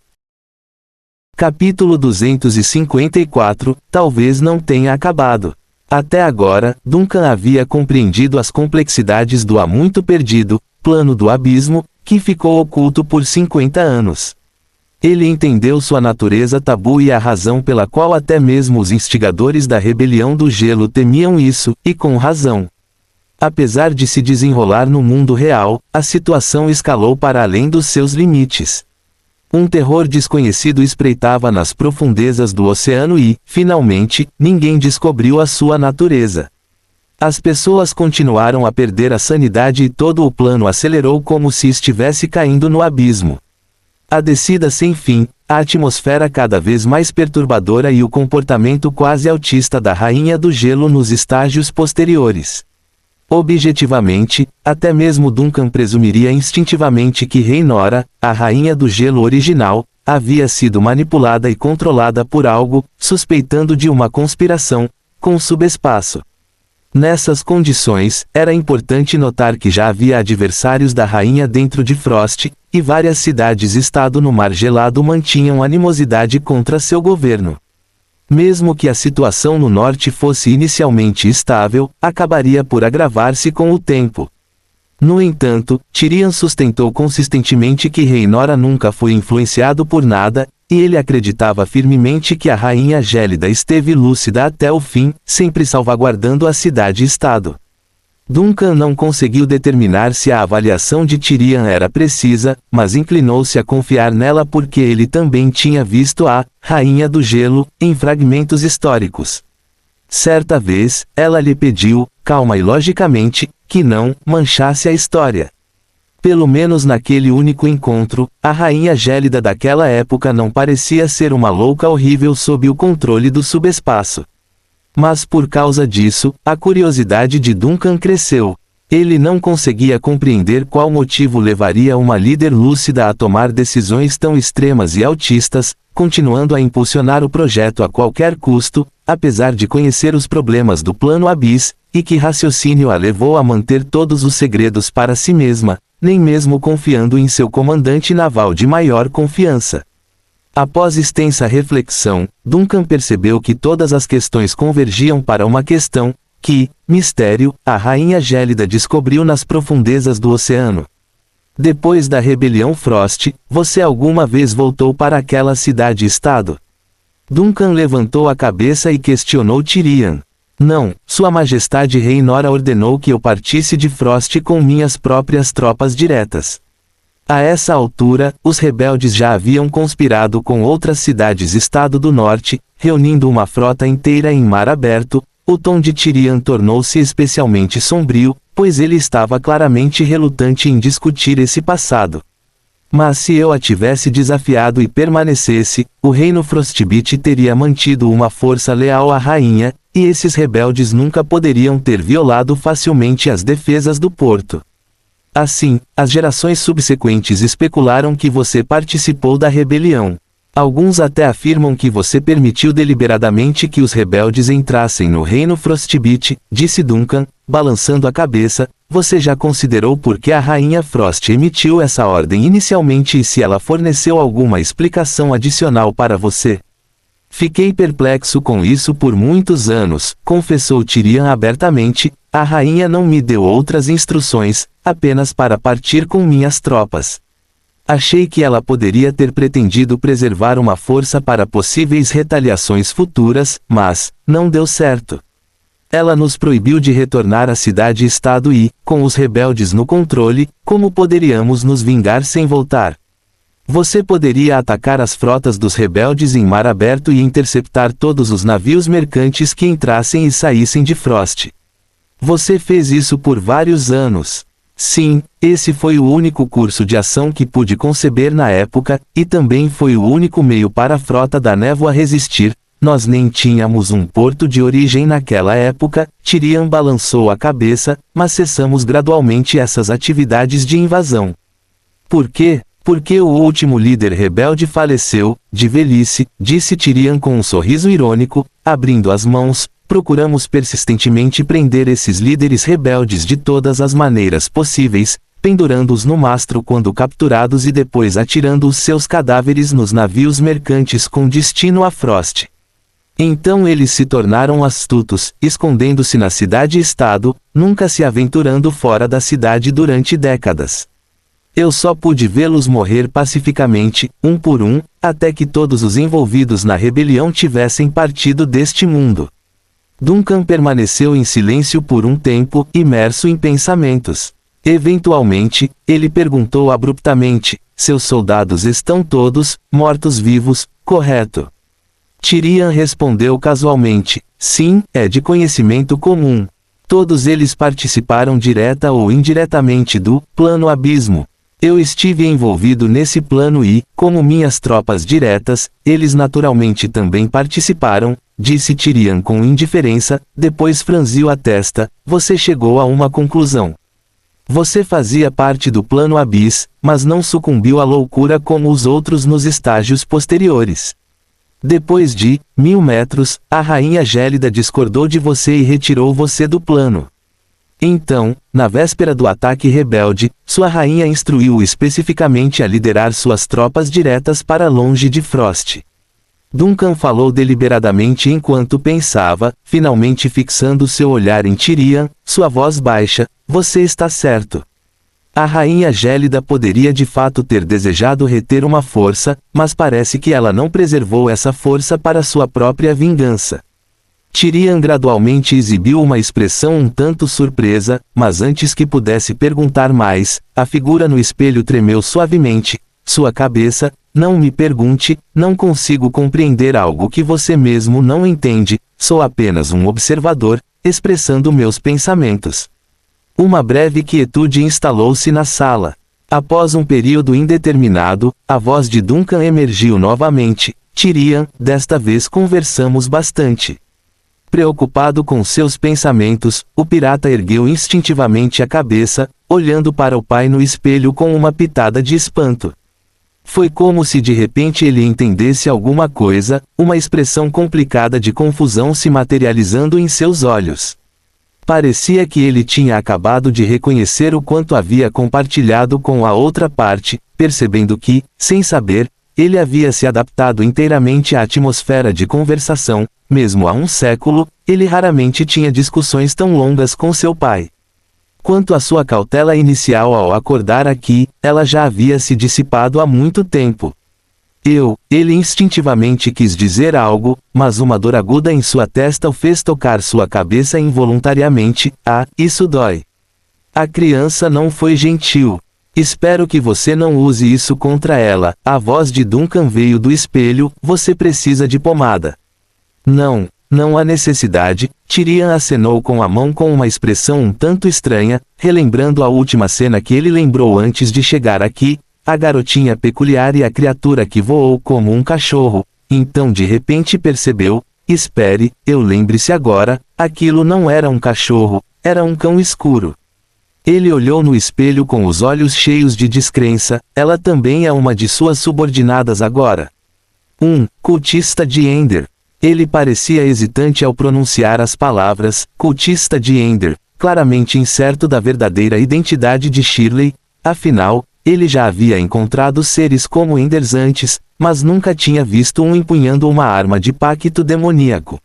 Capítulo 254, talvez não tenha acabado. Até agora, Duncan havia compreendido as complexidades do há muito perdido plano do abismo, que ficou oculto por 50 anos. Ele entendeu sua natureza tabu e a razão pela qual até mesmo os instigadores da rebelião do gelo temiam isso, e com razão. Apesar de se desenrolar no mundo real, a situação escalou para além dos seus limites. Um terror desconhecido espreitava nas profundezas do oceano e, finalmente, ninguém descobriu a sua natureza. As pessoas continuaram a perder a sanidade e todo o plano acelerou como se estivesse caindo no abismo. A descida sem fim, a atmosfera cada vez mais perturbadora e o comportamento quase autista da Rainha do Gelo nos estágios posteriores. Objetivamente, até mesmo Duncan presumiria instintivamente que Rhaenora, a Rainha do Gelo original, havia sido manipulada e controlada por algo, suspeitando de uma conspiração com o subespaço. Nessas condições, era importante notar que já havia adversários da rainha dentro de Frost, e várias cidades-estado no Mar Gelado mantinham animosidade contra seu governo. Mesmo que a situação no norte fosse inicialmente estável, acabaria por agravar-se com o tempo. No entanto, Tyrion sustentou consistentemente que Rhaenora nunca foi influenciado por nada, e ele acreditava firmemente que a Rainha Gélida esteve lúcida até o fim, sempre salvaguardando a cidade-estado. Duncan não conseguiu determinar se a avaliação de Tyrion era precisa, mas inclinou-se a confiar nela porque ele também tinha visto a Rainha do Gelo em fragmentos históricos. Certa vez, ela lhe pediu, calma e logicamente, que não manchasse a história. Pelo menos naquele único encontro, a Rainha Gélida daquela época não parecia ser uma louca horrível sob o controle do subespaço. Mas por causa disso, a curiosidade de Duncan cresceu. Ele não conseguia compreender qual motivo levaria uma líder lúcida a tomar decisões tão extremas e autistas, continuando a impulsionar o projeto a qualquer custo, apesar de conhecer os problemas do Plano Abyss, e que raciocínio a levou a manter todos os segredos para si mesma, nem mesmo confiando em seu comandante naval de maior confiança. Após extensa reflexão, Duncan percebeu que todas as questões convergiam para uma questão: que mistério a Rainha Gélida descobriu nas profundezas do oceano? Depois da rebelião Frost, você alguma vez voltou para aquela cidade-estado? Duncan levantou a cabeça e questionou Tyrion. Não, Sua Majestade Rhaenora ordenou que eu partisse de Frost com minhas próprias tropas diretas. A essa altura, os rebeldes já haviam conspirado com outras cidades-estado do norte, reunindo uma frota inteira em mar aberto. O tom de Tyrion tornou-se especialmente sombrio, pois ele estava claramente relutante em discutir esse passado. Mas se eu a tivesse desafiado e permanecesse, o reino Frostbite teria mantido uma força leal à rainha, e esses rebeldes nunca poderiam ter violado facilmente as defesas do porto. Assim, as gerações subsequentes especularam que você participou da rebelião. Alguns até afirmam que você permitiu deliberadamente que os rebeldes entrassem no reino Frostbite, disse Duncan, balançando a cabeça. Você já considerou por que a Rainha Frost emitiu essa ordem inicialmente e se ela forneceu alguma explicação adicional para você? Fiquei perplexo com isso por muitos anos, confessou Tyrion abertamente. A rainha não me deu outras instruções, apenas para partir com minhas tropas. Achei que ela poderia ter pretendido preservar uma força para possíveis retaliações futuras, mas não deu certo. Ela nos proibiu de retornar à cidade-estado e, com os rebeldes no controle, como poderíamos nos vingar sem voltar? Você poderia atacar as frotas dos rebeldes em mar aberto e interceptar todos os navios mercantes que entrassem e saíssem de Frost. Você fez isso por vários anos. Sim, esse foi o único curso de ação que pude conceber na época, e também foi o único meio para a Frota da Névoa resistir. Nós nem tínhamos um porto de origem naquela época. Tyrion balançou a cabeça, mas cessamos gradualmente essas atividades de invasão. Por quê? Porque o último líder rebelde faleceu, de velhice, disse Tyrion com um sorriso irônico, abrindo as mãos. Procuramos persistentemente prender esses líderes rebeldes de todas as maneiras possíveis, pendurando-os no mastro quando capturados e depois atirando os seus cadáveres nos navios mercantes com destino a Frost. Então eles se tornaram astutos, escondendo-se na cidade-estado, nunca se aventurando fora da cidade durante décadas. Eu só pude vê-los morrer pacificamente, um por um, até que todos os envolvidos na rebelião tivessem partido deste mundo. Duncan permaneceu em silêncio por um tempo, imerso em pensamentos. Eventualmente, ele perguntou abruptamente: seus soldados estão todos mortos-vivos, correto? Tyrion respondeu casualmente: sim, é de conhecimento comum. Todos eles participaram direta ou indiretamente do Plano Abismo. Eu estive envolvido nesse plano e, como minhas tropas diretas, eles naturalmente também participaram, disse Tyrion com indiferença, depois franziu a testa. Você chegou a uma conclusão. Você fazia parte do Plano Abis, mas não sucumbiu à loucura como os outros nos estágios posteriores. Depois de 1000 metros, a Rainha Gélida discordou de você e retirou você do plano. Então, na véspera do ataque rebelde, sua rainha instruiu-o especificamente a liderar suas tropas diretas para longe de Frost. Duncan falou deliberadamente enquanto pensava, finalmente fixando seu olhar em Tyrion, sua voz baixa: você está certo. A Rainha Gélida poderia de fato ter desejado reter uma força, mas parece que ela não preservou essa força para sua própria vingança. Tyrion gradualmente exibiu uma expressão um tanto surpresa, mas antes que pudesse perguntar mais, a figura no espelho tremeu suavemente. Sua cabeça: não me pergunte, não consigo compreender algo que você mesmo não entende, sou apenas um observador, expressando meus pensamentos. Uma breve quietude instalou-se na sala. Após um período indeterminado, a voz de Duncan emergiu novamente: Tyrion, desta vez conversamos bastante. Preocupado com seus pensamentos, o pirata ergueu instintivamente a cabeça, olhando para o pai no espelho com uma pitada de espanto. Foi como se de repente ele entendesse alguma coisa, uma expressão complicada de confusão se materializando em seus olhos. Parecia que ele tinha acabado de reconhecer o quanto havia compartilhado com a outra parte, percebendo que, sem saber, ele havia se adaptado inteiramente à atmosfera de conversação. Mesmo há um século, ele raramente tinha discussões tão longas com seu pai. Quanto à sua cautela inicial ao acordar aqui, ela já havia se dissipado há muito tempo. Ele instintivamente quis dizer algo, mas uma dor aguda em sua testa o fez tocar sua cabeça involuntariamente. Ah, isso dói. A criança não foi gentil. Espero que você não use isso contra ela. A voz de Duncan veio do espelho: você precisa de pomada. Não há necessidade. Tyrion acenou com a mão com uma expressão um tanto estranha, relembrando a última cena que ele lembrou antes de chegar aqui, a garotinha peculiar e a criatura que voou como um cachorro. Então de repente percebeu: espere, eu lembre-se agora, aquilo não era um cachorro, era um cão escuro. Ele olhou no espelho com os olhos cheios de descrença. Ela também é uma de suas subordinadas agora. Cultista de Ender. Ele parecia hesitante ao pronunciar as palavras, cultista de Ender, claramente incerto da verdadeira identidade de Shirley. Afinal, ele já havia encontrado seres como Enders antes, mas nunca tinha visto um empunhando uma arma de pacto demoníaco.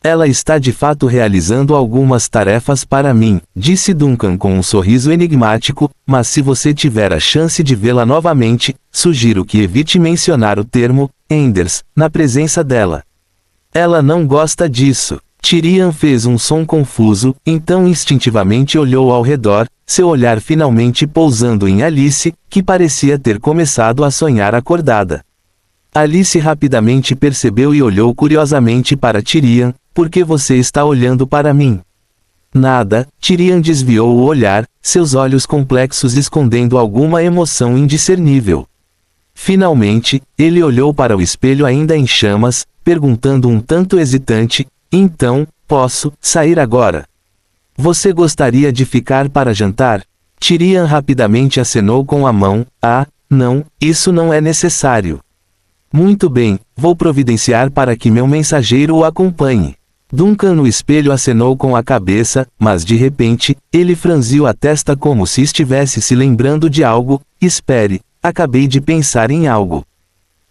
Ela está de fato realizando algumas tarefas para mim, disse Duncan com um sorriso enigmático, mas se você tiver a chance de vê-la novamente, sugiro que evite mencionar o termo Enders na presença dela. Ela não gosta disso. Tyrion fez um som confuso, então instintivamente olhou ao redor, seu olhar finalmente pousando em Alice, que parecia ter começado a sonhar acordada. Alice rapidamente percebeu e olhou curiosamente para Tyrion. Por que você está olhando para mim? Nada. Tyrion desviou o olhar, seus olhos complexos escondendo alguma emoção indiscernível. Finalmente, ele olhou para o espelho ainda em chamas, perguntando um tanto hesitante: então, posso sair agora? Você gostaria de ficar para jantar? Tyrion rapidamente acenou com a mão: ah, não, isso não é necessário. Muito bem, vou providenciar para que meu mensageiro o acompanhe. Duncan no espelho acenou com a cabeça, mas de repente, ele franziu a testa como se estivesse se lembrando de algo. Espere, acabei de pensar em algo.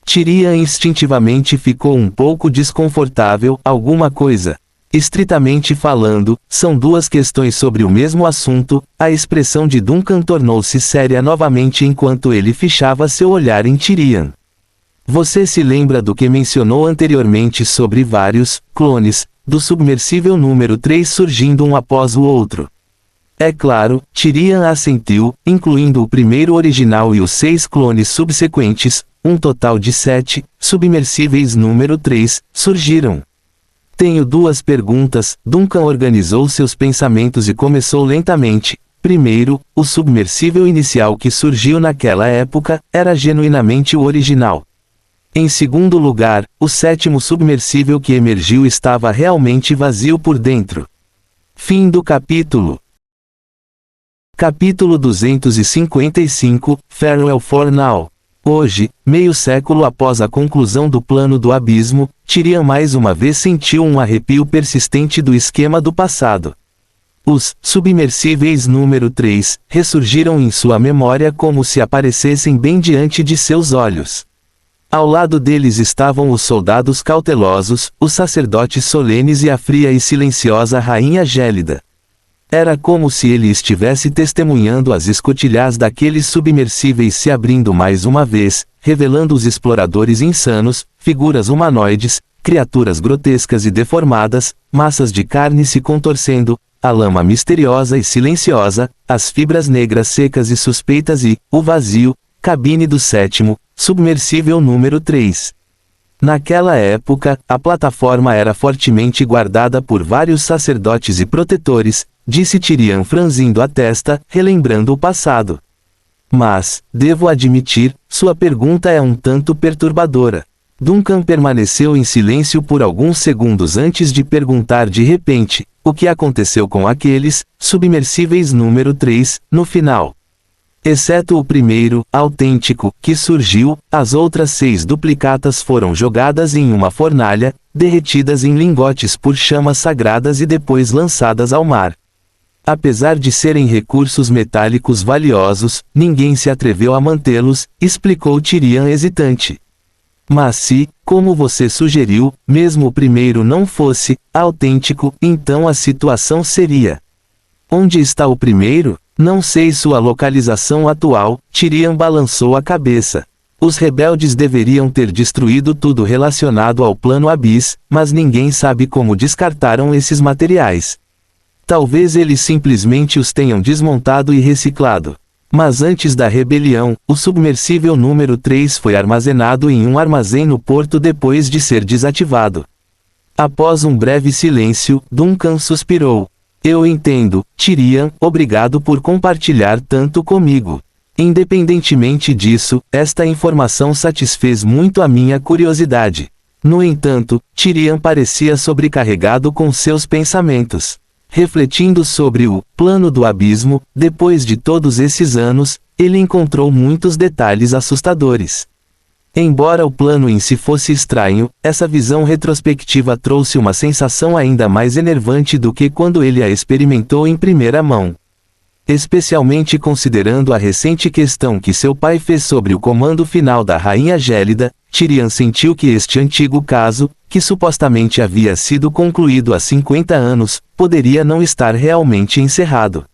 Tyrion instintivamente ficou um pouco desconfortável. Alguma coisa. Estritamente falando, são duas questões sobre o mesmo assunto. A expressão de Duncan tornou-se séria novamente enquanto ele fichava seu olhar em Tyrion. Você se lembra do que mencionou anteriormente sobre vários clones do submersível número 3 surgindo um após o outro? É claro, Tyrion assentiu, incluindo o primeiro original e os 6 clones subsequentes, um total de 7, submersíveis número 3, surgiram. Tenho duas perguntas. Duncan organizou seus pensamentos e começou lentamente. Primeiro, o submersível inicial que surgiu naquela época, era genuinamente o original. Em segundo lugar, o 7º submersível que emergiu estava realmente vazio por dentro. Fim do capítulo. Capítulo 255, Farewell for Now. Hoje, meio século após a conclusão do plano do abismo, Tyrion mais uma vez sentiu um arrepio persistente do esquema do passado. Os submersíveis número 3 ressurgiram em sua memória como se aparecessem bem diante de seus olhos. Ao lado deles estavam os soldados cautelosos, os sacerdotes solenes e a fria e silenciosa rainha gélida. Era como se ele estivesse testemunhando as escotilhas daqueles submersíveis se abrindo mais uma vez, revelando os exploradores insanos, figuras humanoides, criaturas grotescas e deformadas, massas de carne se contorcendo, a lama misteriosa e silenciosa, as fibras negras secas e suspeitas e, o vazio, cabine do 7º, submersível número 3. Naquela época, a plataforma era fortemente guardada por vários sacerdotes e protetores, disse Tyrion franzindo a testa, relembrando o passado. Mas, devo admitir, sua pergunta é um tanto perturbadora. Duncan permaneceu em silêncio por alguns segundos antes de perguntar de repente, o que aconteceu com aqueles, submersíveis número 3, no final. Exceto o primeiro, autêntico, que surgiu, as outras 6 duplicatas foram jogadas em uma fornalha, derretidas em lingotes por chamas sagradas e depois lançadas ao mar. Apesar de serem recursos metálicos valiosos, ninguém se atreveu a mantê-los, explicou Tyrion hesitante. Mas se, como você sugeriu, mesmo o primeiro não fosse autêntico, então a situação seria: onde está o primeiro? Não sei sua localização atual. Tyrion balançou a cabeça. Os rebeldes deveriam ter destruído tudo relacionado ao plano Abyss, mas ninguém sabe como descartaram esses materiais. Talvez eles simplesmente os tenham desmontado e reciclado. Mas antes da rebelião, o submersível número 3 foi armazenado em um armazém no porto depois de ser desativado. Após um breve silêncio, Duncan suspirou. Eu entendo, Tyrion, obrigado por compartilhar tanto comigo. Independentemente disso, esta informação satisfez muito a minha curiosidade. No entanto, Tyrion parecia sobrecarregado com seus pensamentos. Refletindo sobre o plano do abismo, depois de todos esses anos, ele encontrou muitos detalhes assustadores. Embora o plano em si fosse estranho, essa visão retrospectiva trouxe uma sensação ainda mais enervante do que quando ele a experimentou em primeira mão. Especialmente considerando a recente questão que seu pai fez sobre o comando final da Rainha Gélida, Tyrion sentiu que este antigo caso, que supostamente havia sido concluído há 50 anos, poderia não estar realmente encerrado.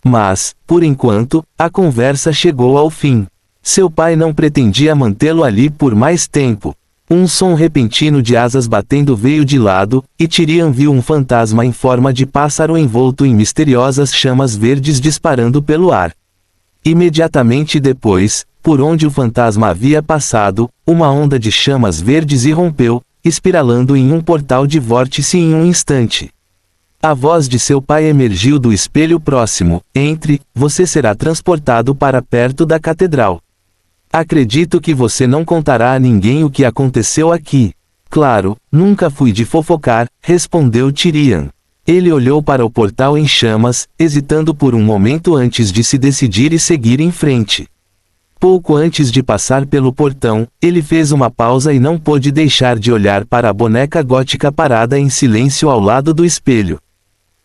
Mas, por enquanto, a conversa chegou ao fim. Seu pai não pretendia mantê-lo ali por mais tempo. Um som repentino de asas batendo veio de lado, e Tyrion viu um fantasma em forma de pássaro envolto em misteriosas chamas verdes disparando pelo ar. Imediatamente depois, por onde o fantasma havia passado, uma onda de chamas verdes irrompeu, espiralando em um portal de vórtice em um instante. A voz de seu pai emergiu do espelho próximo. Entre, você será transportado para perto da catedral. Acredito que você não contará a ninguém o que aconteceu aqui. Claro, nunca fui de fofocar, respondeu Tyrion. Ele olhou para o portal em chamas, hesitando por um momento antes de se decidir e seguir em frente. Pouco antes de passar pelo portão, ele fez uma pausa e não pôde deixar de olhar para a boneca gótica parada em silêncio ao lado do espelho.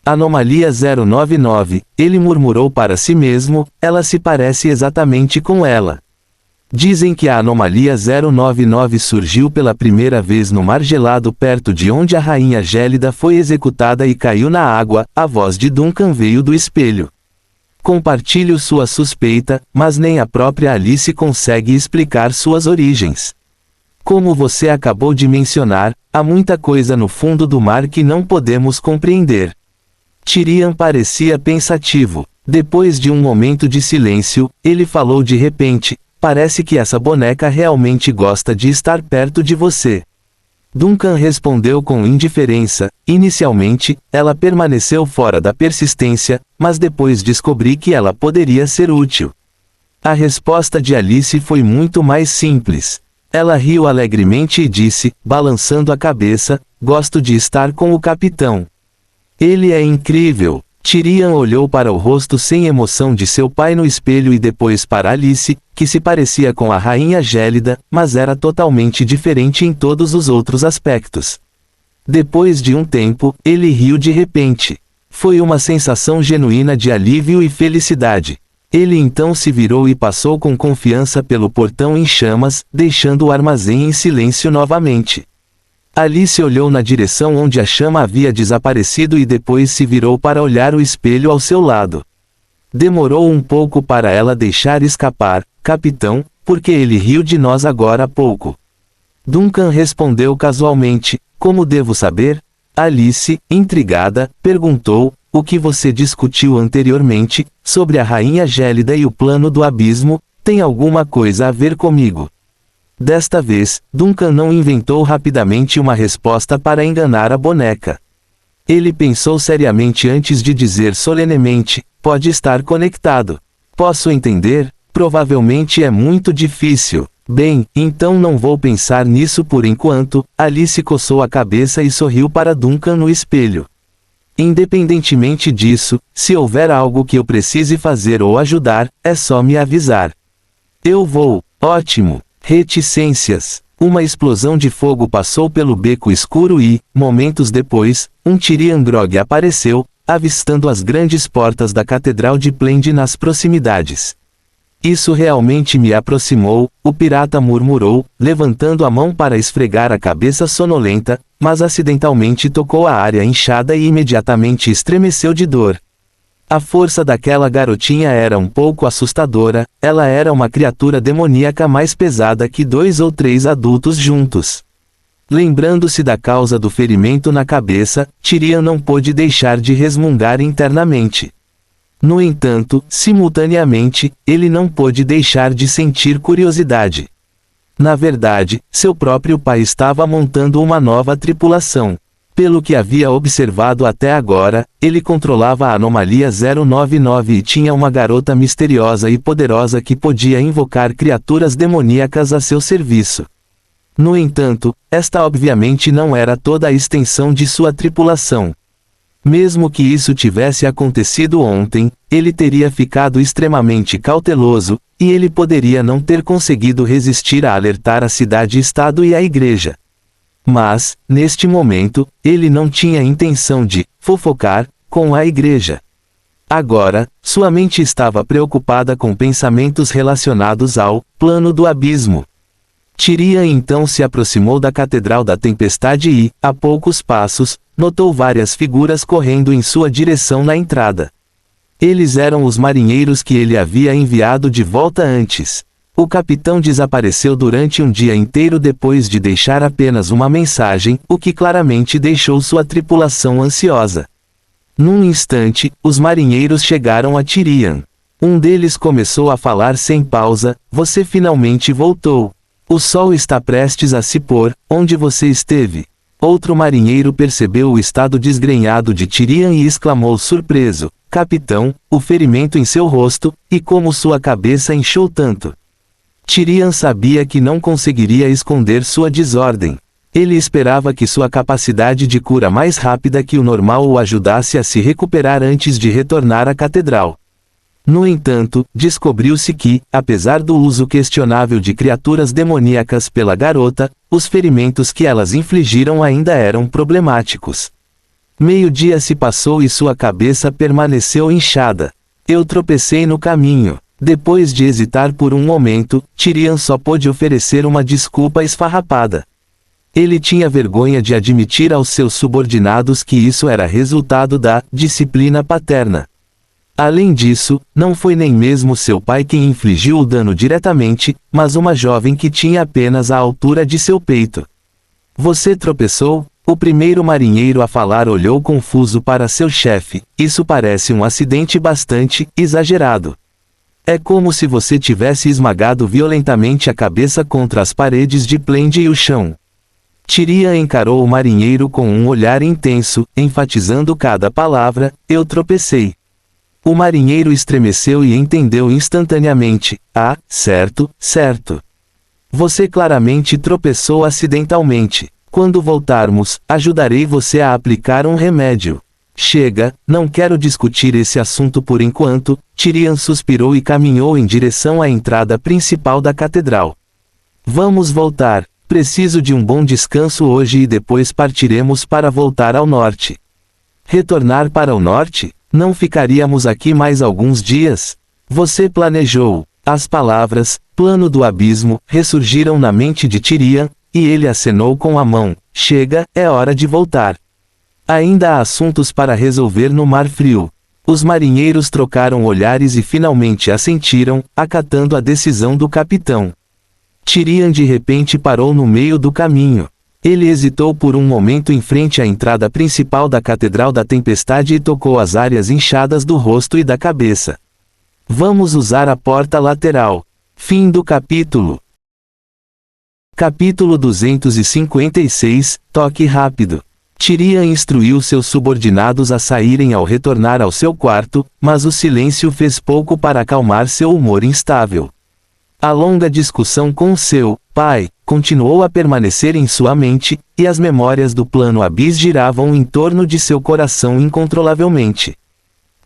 Anomalia 099, ele murmurou para si mesmo, ela se parece exatamente com ela. Dizem que a anomalia 099 surgiu pela primeira vez no mar gelado perto de onde a rainha gélida foi executada e caiu na água. A voz de Duncan veio do espelho. Compartilho sua suspeita, mas nem a própria Alice consegue explicar suas origens. Como você acabou de mencionar, há muita coisa no fundo do mar que não podemos compreender. Tyrion parecia pensativo. Depois de um momento de silêncio, ele falou de repente: parece que essa boneca realmente gosta de estar perto de você. Duncan respondeu com indiferença. Inicialmente, ela permaneceu fora da persistência, mas depois descobri que ela poderia ser útil. A resposta de Alice foi muito mais simples. Ela riu alegremente e disse, balançando a cabeça: gosto de estar com o capitão. Ele é incrível. Tyrion olhou para o rosto sem emoção de seu pai no espelho e depois para Alice, que se parecia com a rainha gélida, mas era totalmente diferente em todos os outros aspectos. Depois de um tempo, ele riu de repente. Foi uma sensação genuína de alívio e felicidade. Ele então se virou e passou com confiança pelo portão em chamas, deixando o armazém em silêncio novamente. Alice olhou na direção onde a chama havia desaparecido e depois se virou para olhar o espelho ao seu lado. Demorou um pouco para ela deixar escapar: capitão, porque ele riu de nós agora há pouco. Duncan respondeu casualmente: como devo saber? Alice, intrigada, perguntou: o que você discutiu anteriormente, sobre a rainha gélida e o plano do abismo, tem alguma coisa a ver comigo? Desta vez, Duncan não inventou rapidamente uma resposta para enganar a boneca. Ele pensou seriamente antes de dizer solenemente: pode estar conectado. Posso entender? Provavelmente é muito difícil. Bem, então não vou pensar nisso por enquanto. Alice coçou a cabeça e sorriu para Duncan no espelho. Independentemente disso, se houver algo que eu precise fazer ou ajudar, é só me avisar. Eu vou. Ótimo. Reticências. Uma explosão de fogo passou pelo beco escuro e, momentos depois, um Tyrion Grog apareceu, avistando as grandes portas da Catedral de Plende nas proximidades. Isso realmente me aproximou, o pirata murmurou, levantando a mão para esfregar a cabeça sonolenta, mas acidentalmente tocou a área inchada e imediatamente estremeceu de dor. A força daquela garotinha era um pouco assustadora. Ela era uma criatura demoníaca mais pesada que 2 ou 3 adultos juntos. Lembrando-se da causa do ferimento na cabeça, Tyrion não pôde deixar de resmungar internamente. No entanto, simultaneamente, ele não pôde deixar de sentir curiosidade. Na verdade, seu próprio pai estava montando uma nova tripulação. Pelo que havia observado até agora, ele controlava a anomalia 099 e tinha uma garota misteriosa e poderosa que podia invocar criaturas demoníacas a seu serviço. No entanto, esta obviamente não era toda a extensão de sua tripulação. Mesmo que isso tivesse acontecido ontem, ele teria ficado extremamente cauteloso, e ele poderia não ter conseguido resistir a alertar a cidade-estado e a igreja. Mas, neste momento, ele não tinha intenção de fofocar com a igreja. Agora, sua mente estava preocupada com pensamentos relacionados ao plano do abismo. Tyrion então se aproximou da Catedral da Tempestade e, a poucos passos, notou várias figuras correndo em sua direção na entrada. Eles eram os marinheiros que ele havia enviado de volta antes. O capitão desapareceu durante um dia inteiro depois de deixar apenas uma mensagem, o que claramente deixou sua tripulação ansiosa. Num instante, os marinheiros chegaram a Tyrion. Um deles começou a falar sem pausa: você finalmente voltou. O sol está prestes a se pôr, onde você esteve? Outro marinheiro percebeu o estado desgrenhado de Tyrion e exclamou surpreso: capitão, o ferimento em seu rosto, e como sua cabeça inchou tanto. Tyrion sabia que não conseguiria esconder sua desordem. Ele esperava que sua capacidade de cura mais rápida que o normal o ajudasse a se recuperar antes de retornar à catedral. No entanto, descobriu-se que, apesar do uso questionável de criaturas demoníacas pela garota, os ferimentos que elas infligiram ainda eram problemáticos. Meio-dia se passou e sua cabeça permaneceu inchada. Eu tropecei no caminho. Depois de hesitar por um momento, Tyrion só pôde oferecer uma desculpa esfarrapada. Ele tinha vergonha de admitir aos seus subordinados que isso era resultado da disciplina paterna. Além disso, não foi nem mesmo seu pai quem infligiu o dano diretamente, mas uma jovem que tinha apenas a altura de seu peito. Você tropeçou? O primeiro marinheiro a falar olhou confuso para seu chefe. Isso parece um acidente bastante exagerado. É como se você tivesse esmagado violentamente a cabeça contra as paredes de Plende e o chão. Tyrion encarou o marinheiro com um olhar intenso, enfatizando cada palavra. Eu tropecei. O marinheiro estremeceu e entendeu instantaneamente. Ah, certo, certo. Você claramente tropeçou acidentalmente. Quando voltarmos, ajudarei você a aplicar um remédio. Chega, não quero discutir esse assunto por enquanto. Tyrion suspirou e caminhou em direção à entrada principal da catedral. Vamos voltar. Preciso de um bom descanso hoje e depois partiremos para voltar ao norte. Retornar para o norte? Não ficaríamos aqui mais alguns dias? Você planejou. As palavras, plano do abismo, ressurgiram na mente de Tyrion, e ele acenou com a mão. Chega, é hora de voltar. Ainda há assuntos para resolver no Mar Frio. Os marinheiros trocaram olhares e finalmente assentiram, acatando a decisão do capitão. Tyrion de repente parou no meio do caminho. Ele hesitou por um momento em frente à entrada principal da Catedral da Tempestade e tocou as áreas inchadas do rosto e da cabeça. Vamos usar a porta lateral. Fim do capítulo. Capítulo 256, Toque rápido. Tyrion instruiu seus subordinados a saírem ao retornar ao seu quarto, mas o silêncio fez pouco para acalmar seu humor instável. A longa discussão com seu pai continuou a permanecer em sua mente, e as memórias do plano Abyss giravam em torno de seu coração incontrolavelmente.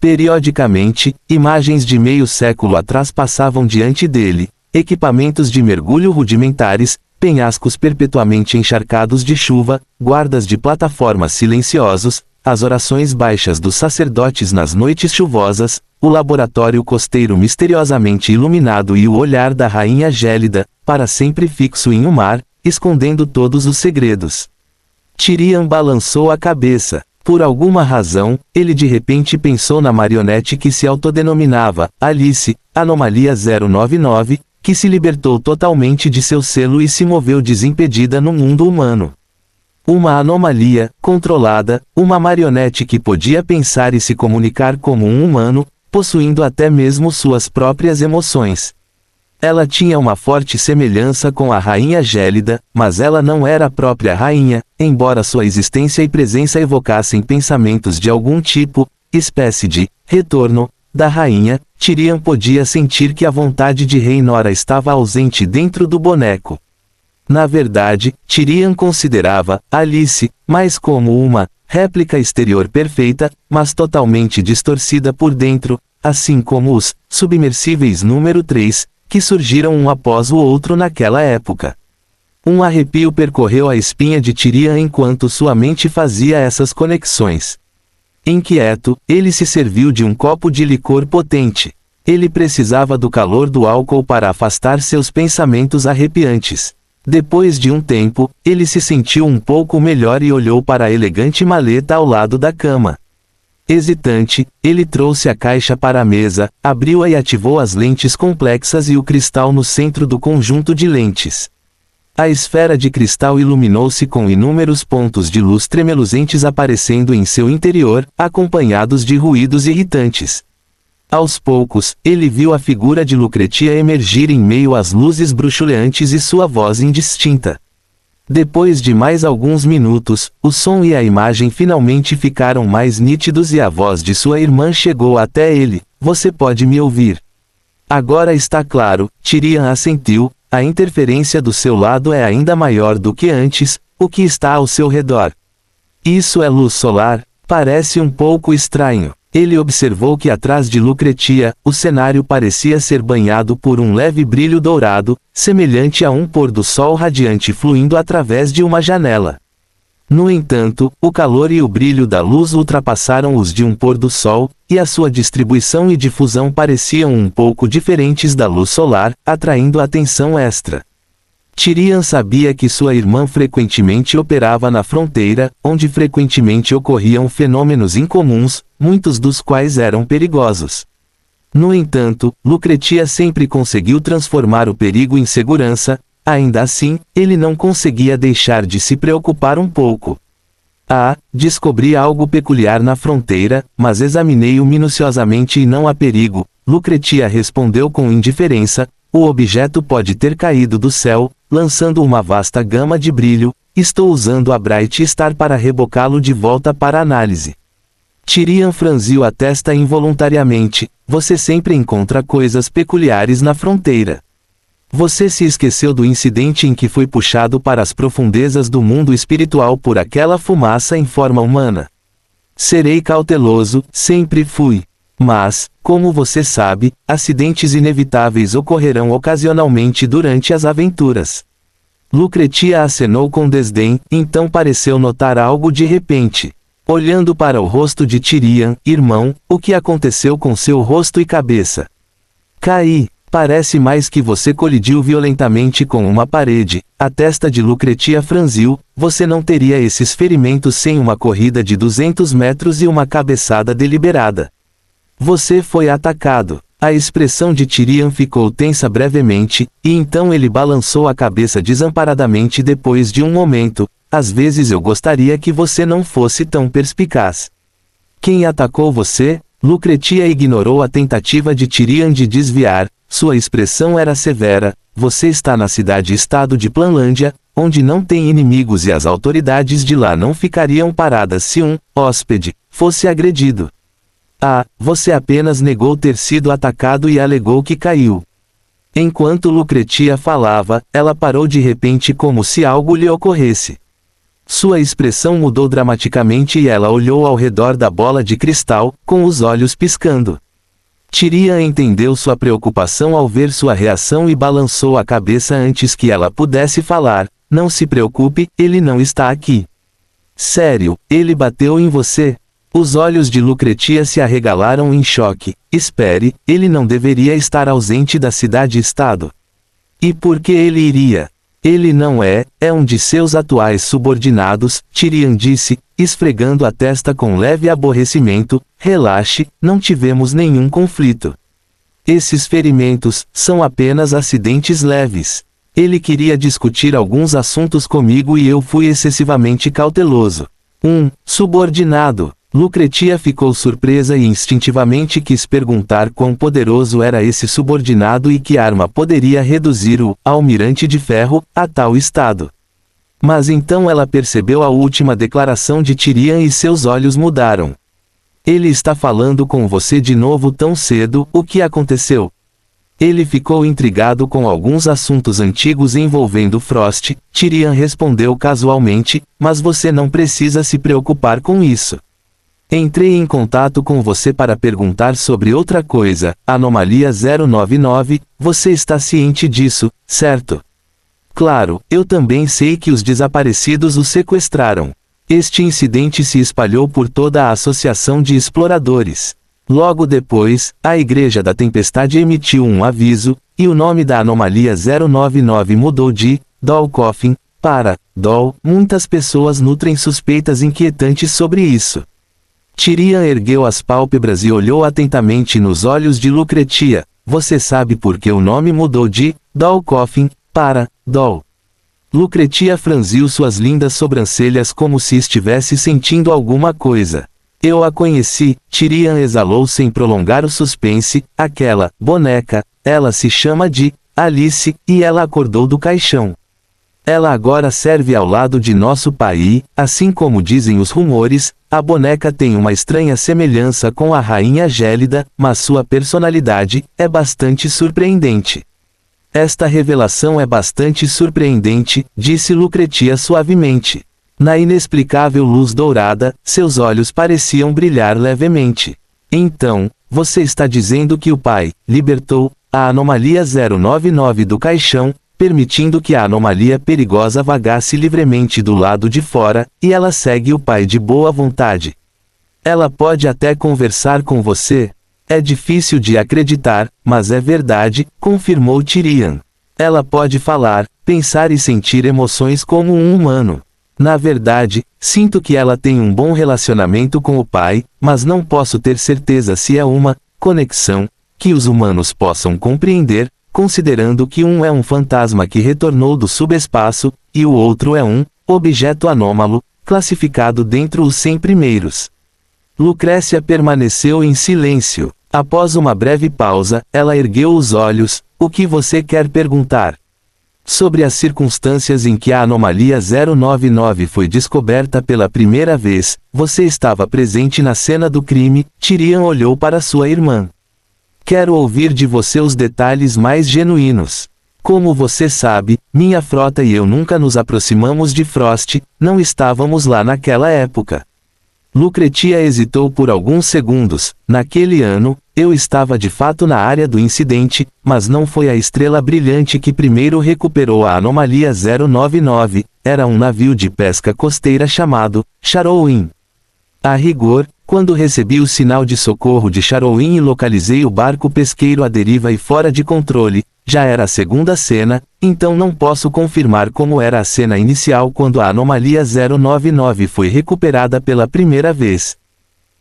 Periodicamente, imagens de meio século atrás passavam diante dele, equipamentos de mergulho rudimentares, penhascos perpetuamente encharcados de chuva, guardas de plataformas silenciosos, as orações baixas dos sacerdotes nas noites chuvosas, o laboratório costeiro misteriosamente iluminado e o olhar da rainha gélida, para sempre fixo em um mar, escondendo todos os segredos. Tyrion balançou a cabeça. Por alguma razão, ele de repente pensou na marionete que se autodenominava Alice, Anomalia 099, que se libertou totalmente de seu selo e se moveu desimpedida no mundo humano. Uma anomalia, controlada, uma marionete que podia pensar e se comunicar como um humano, possuindo até mesmo suas próprias emoções. Ela tinha uma forte semelhança com a rainha gélida, mas ela não era a própria rainha, embora sua existência e presença evocassem pensamentos de algum tipo, espécie de retorno da rainha. Tyrion podia sentir que a vontade de Rhaenora estava ausente dentro do boneco. Na verdade, Tyrion considerava Alice mais como uma réplica exterior perfeita, mas totalmente distorcida por dentro, assim como os submersíveis número 3, que surgiram um após o outro naquela época. Um arrepio percorreu a espinha de Tyrion enquanto sua mente fazia essas conexões. Inquieto, ele se serviu de um copo de licor potente. Ele precisava do calor do álcool para afastar seus pensamentos arrepiantes. Depois de um tempo, ele se sentiu um pouco melhor e olhou para a elegante maleta ao lado da cama. Hesitante, ele trouxe a caixa para a mesa, abriu-a e ativou as lentes complexas e o cristal no centro do conjunto de lentes. A esfera de cristal iluminou-se com inúmeros pontos de luz tremeluzentes aparecendo em seu interior, acompanhados de ruídos irritantes. Aos poucos, ele viu a figura de Lucretia emergir em meio às luzes bruxuleantes e sua voz indistinta. Depois de mais alguns minutos, o som e a imagem finalmente ficaram mais nítidos e a voz de sua irmã chegou até ele. Você pode me ouvir? Agora está claro, Tyrion assentiu, a interferência do seu lado é ainda maior do que antes, o que está ao seu redor. Isso é luz solar? Parece um pouco estranho. Ele observou que atrás de Lucretia, o cenário parecia ser banhado por um leve brilho dourado, semelhante a um pôr do sol radiante fluindo através de uma janela. No entanto, o calor e o brilho da luz ultrapassaram os de um pôr do sol, e a sua distribuição e difusão pareciam um pouco diferentes da luz solar, atraindo atenção extra. Tyrion sabia que sua irmã frequentemente operava na fronteira, onde frequentemente ocorriam fenômenos incomuns, muitos dos quais eram perigosos. No entanto, Lucretia sempre conseguiu transformar o perigo em segurança. Ainda assim, ele não conseguia deixar de se preocupar um pouco. Descobri algo peculiar na fronteira, mas examinei-o minuciosamente e não há perigo, Lucretia respondeu com indiferença. O objeto pode ter caído do céu, lançando uma vasta gama de brilho. Estou usando a Bright Star para rebocá-lo de volta para análise. Tyrion franziu a testa involuntariamente. Você sempre encontra coisas peculiares na fronteira. Você se esqueceu do incidente em que foi puxado para as profundezas do mundo espiritual por aquela fumaça em forma humana. Serei cauteloso, sempre fui. Mas, como você sabe, acidentes inevitáveis ocorrerão ocasionalmente durante as aventuras. Lucretia acenou com desdém, então pareceu notar algo de repente. Olhando para o rosto de Tyrion, irmão, o que aconteceu com seu rosto e cabeça? Caí. Parece mais que você colidiu violentamente com uma parede. A testa de Lucretia franziu. Você não teria esses ferimentos sem uma corrida de 200 metros e uma cabeçada deliberada. Você foi atacado. A expressão de Tyrion ficou tensa brevemente, e então ele balançou a cabeça desamparadamente depois de um momento. Às vezes eu gostaria que você não fosse tão perspicaz. Quem atacou você? Lucretia ignorou a tentativa de Tyrion de desviar. Sua expressão era severa. Você está na cidade-estado de Planlândia, onde não tem inimigos e as autoridades de lá não ficariam paradas se um hóspede fosse agredido. Você apenas negou ter sido atacado e alegou que caiu. Enquanto Lucretia falava, ela parou de repente como se algo lhe ocorresse. Sua expressão mudou dramaticamente e ela olhou ao redor da bola de cristal, com os olhos piscando. Tyrion entendeu sua preocupação ao ver sua reação e balançou a cabeça antes que ela pudesse falar. Não se preocupe, ele não está aqui. Sério, ele bateu em você? Os olhos de Lucretia se arregalaram em choque. Espere, ele não deveria estar ausente da cidade-estado. E por que ele iria? Ele não é um de seus atuais subordinados, Tyrion disse, esfregando a testa com leve aborrecimento. Relaxe, não tivemos nenhum conflito. Esses ferimentos são apenas acidentes leves. Ele queria discutir alguns assuntos comigo e eu fui excessivamente cauteloso. Subordinado. Lucretia ficou surpresa e instintivamente quis perguntar quão poderoso era esse subordinado e que arma poderia reduzir o Almirante de Ferro a tal estado. Mas então ela percebeu a última declaração de Tyrion e seus olhos mudaram. Ele está falando com você de novo tão cedo, o que aconteceu? Ele ficou intrigado com alguns assuntos antigos envolvendo Frost. Tyrion respondeu casualmente, mas você não precisa se preocupar com isso. Entrei em contato com você para perguntar sobre outra coisa, Anomalia 099, você está ciente disso, certo? Claro, eu também sei que os desaparecidos o sequestraram. Este incidente se espalhou por toda a Associação de Exploradores. Logo depois, a Igreja da Tempestade emitiu um aviso, e o nome da Anomalia 099 mudou de Dol Coffin para Dol. Muitas pessoas nutrem suspeitas inquietantes sobre isso. Tyrion ergueu as pálpebras e olhou atentamente nos olhos de Lucretia. Você sabe por que o nome mudou de Dol Coffin para Dol? Lucretia franziu suas lindas sobrancelhas como se estivesse sentindo alguma coisa. Eu a conheci, Tyrion exalou sem prolongar o suspense. Aquela boneca, ela se chama de Alice, e ela acordou do caixão. Ela agora serve ao lado de nosso pai, assim como dizem os rumores. A boneca tem uma estranha semelhança com a rainha gélida, mas sua personalidade é bastante surpreendente. Esta revelação é bastante surpreendente, disse Lucretia suavemente. Na inexplicável luz dourada, seus olhos pareciam brilhar levemente. Então, você está dizendo que o pai libertou a Anomalia 099 do caixão? permitindo que a anomalia perigosa vagasse livremente do lado de fora, e ela segue o pai de boa vontade. Ela pode até conversar com você. É difícil de acreditar, mas é verdade, confirmou Tyrion. Ela pode falar, pensar e sentir emoções como um humano. Na verdade, sinto que ela tem um bom relacionamento com o pai, mas não posso ter certeza se é uma conexão que os humanos possam compreender, considerando que um é um fantasma que retornou do subespaço, e o outro é um objeto anômalo, classificado dentre os 100 primeiros. Lucrécia permaneceu em silêncio. Após uma breve pausa, ela ergueu os olhos. O que você quer perguntar? Sobre as circunstâncias em que a anomalia 099 foi descoberta pela primeira vez, você estava presente na cena do crime. Tyrion olhou para sua irmã. Quero ouvir de você os detalhes mais genuínos. Como você sabe, minha frota e eu nunca nos aproximamos de Frost, não estávamos lá naquela época. Lucretia hesitou por alguns segundos. Naquele ano, eu estava de fato na área do incidente, mas não foi a estrela brilhante que primeiro recuperou a anomalia 099, era um navio de pesca costeira chamado Sharrowin. A rigor, quando recebi o sinal de socorro de Sharrowin e localizei o barco pesqueiro à deriva e fora de controle, já era a segunda cena, então não posso confirmar como era a cena inicial quando a anomalia 099 foi recuperada pela primeira vez.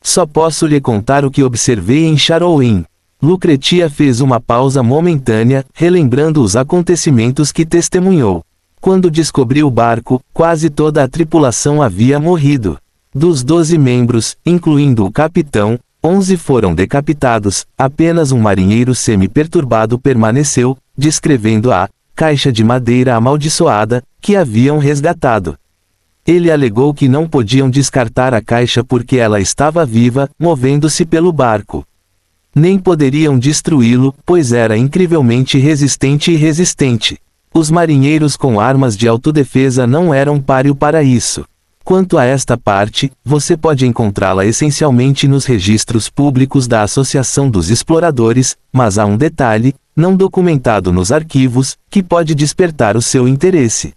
Só posso lhe contar o que observei em Sharrowin. Lucretia fez uma pausa momentânea, relembrando os acontecimentos que testemunhou. Quando descobriu o barco, quase toda a tripulação havia morrido. Dos 12 membros, incluindo o capitão, 11 foram decapitados, apenas um marinheiro semi-perturbado permaneceu, descrevendo a caixa de madeira amaldiçoada que haviam resgatado. Ele alegou que não podiam descartar a caixa porque ela estava viva, movendo-se pelo barco. Nem poderiam destruí-lo, pois era incrivelmente resistente e resistente. Os marinheiros com armas de autodefesa não eram páreo para isso. Quanto a esta parte, você pode encontrá-la essencialmente nos registros públicos da Associação dos Exploradores, mas há um detalhe, não documentado nos arquivos, que pode despertar o seu interesse.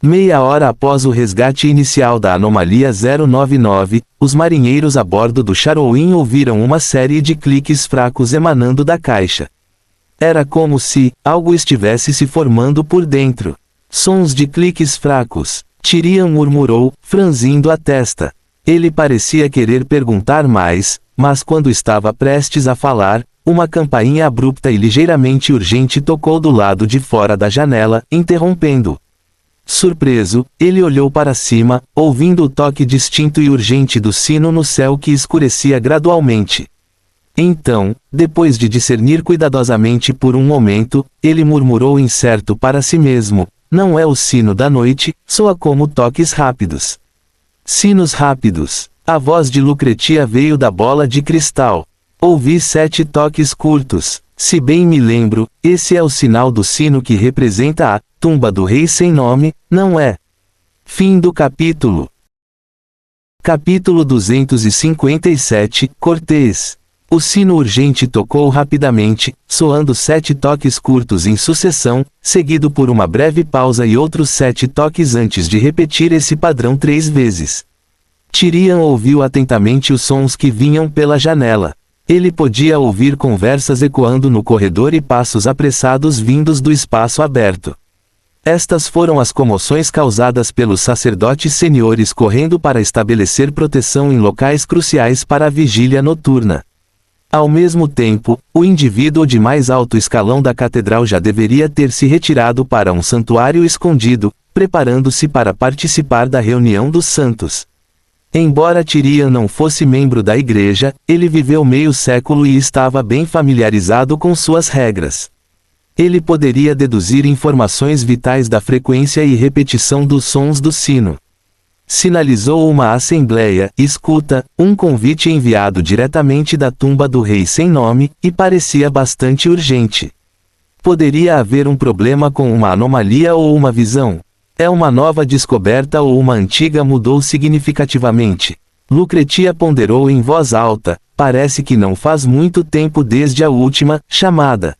Meia hora após o resgate inicial da anomalia 099, os marinheiros a bordo do Sharrowin ouviram uma série de cliques fracos emanando da caixa. Era como se algo estivesse se formando por dentro. Sons de cliques fracos. Tyrion murmurou, franzindo a testa. Ele parecia querer perguntar mais, mas quando estava prestes a falar, uma campainha abrupta e ligeiramente urgente tocou do lado de fora da janela, interrompendo. Surpreso, ele olhou para cima, ouvindo o toque distinto e urgente do sino no céu que escurecia gradualmente. Então, depois de discernir cuidadosamente por um momento, ele murmurou incerto para si mesmo. Não é o sino da noite, soa como toques rápidos. Sinos rápidos. A voz de Lucretia veio da bola de cristal. Ouvi 7 toques curtos. Se bem me lembro, esse é o sinal do sino que representa a tumba do rei sem nome, não é? Fim do capítulo. Capítulo 257, Cortês. O sino urgente tocou rapidamente, soando 7 toques curtos em sucessão, seguido por uma breve pausa e outros 7 toques antes de repetir esse padrão 3 vezes. Tyrion ouviu atentamente os sons que vinham pela janela. Ele podia ouvir conversas ecoando no corredor e passos apressados vindos do espaço aberto. Estas foram as comoções causadas pelos sacerdotes seniores correndo para estabelecer proteção em locais cruciais para a vigília noturna. Ao mesmo tempo, o indivíduo de mais alto escalão da catedral já deveria ter se retirado para um santuário escondido, preparando-se para participar da reunião dos santos. Embora Tyrion não fosse membro da igreja, ele viveu meio século e estava bem familiarizado com suas regras. Ele poderia deduzir informações vitais da frequência e repetição dos sons do sino. Sinalizou uma assembleia, escuta, um convite enviado diretamente da tumba do rei sem nome, e parecia bastante urgente. Poderia haver um problema com uma anomalia ou uma visão. É uma nova descoberta ou uma antiga mudou significativamente? Lucretia ponderou em voz alta, parece que não faz muito tempo desde a última chamada.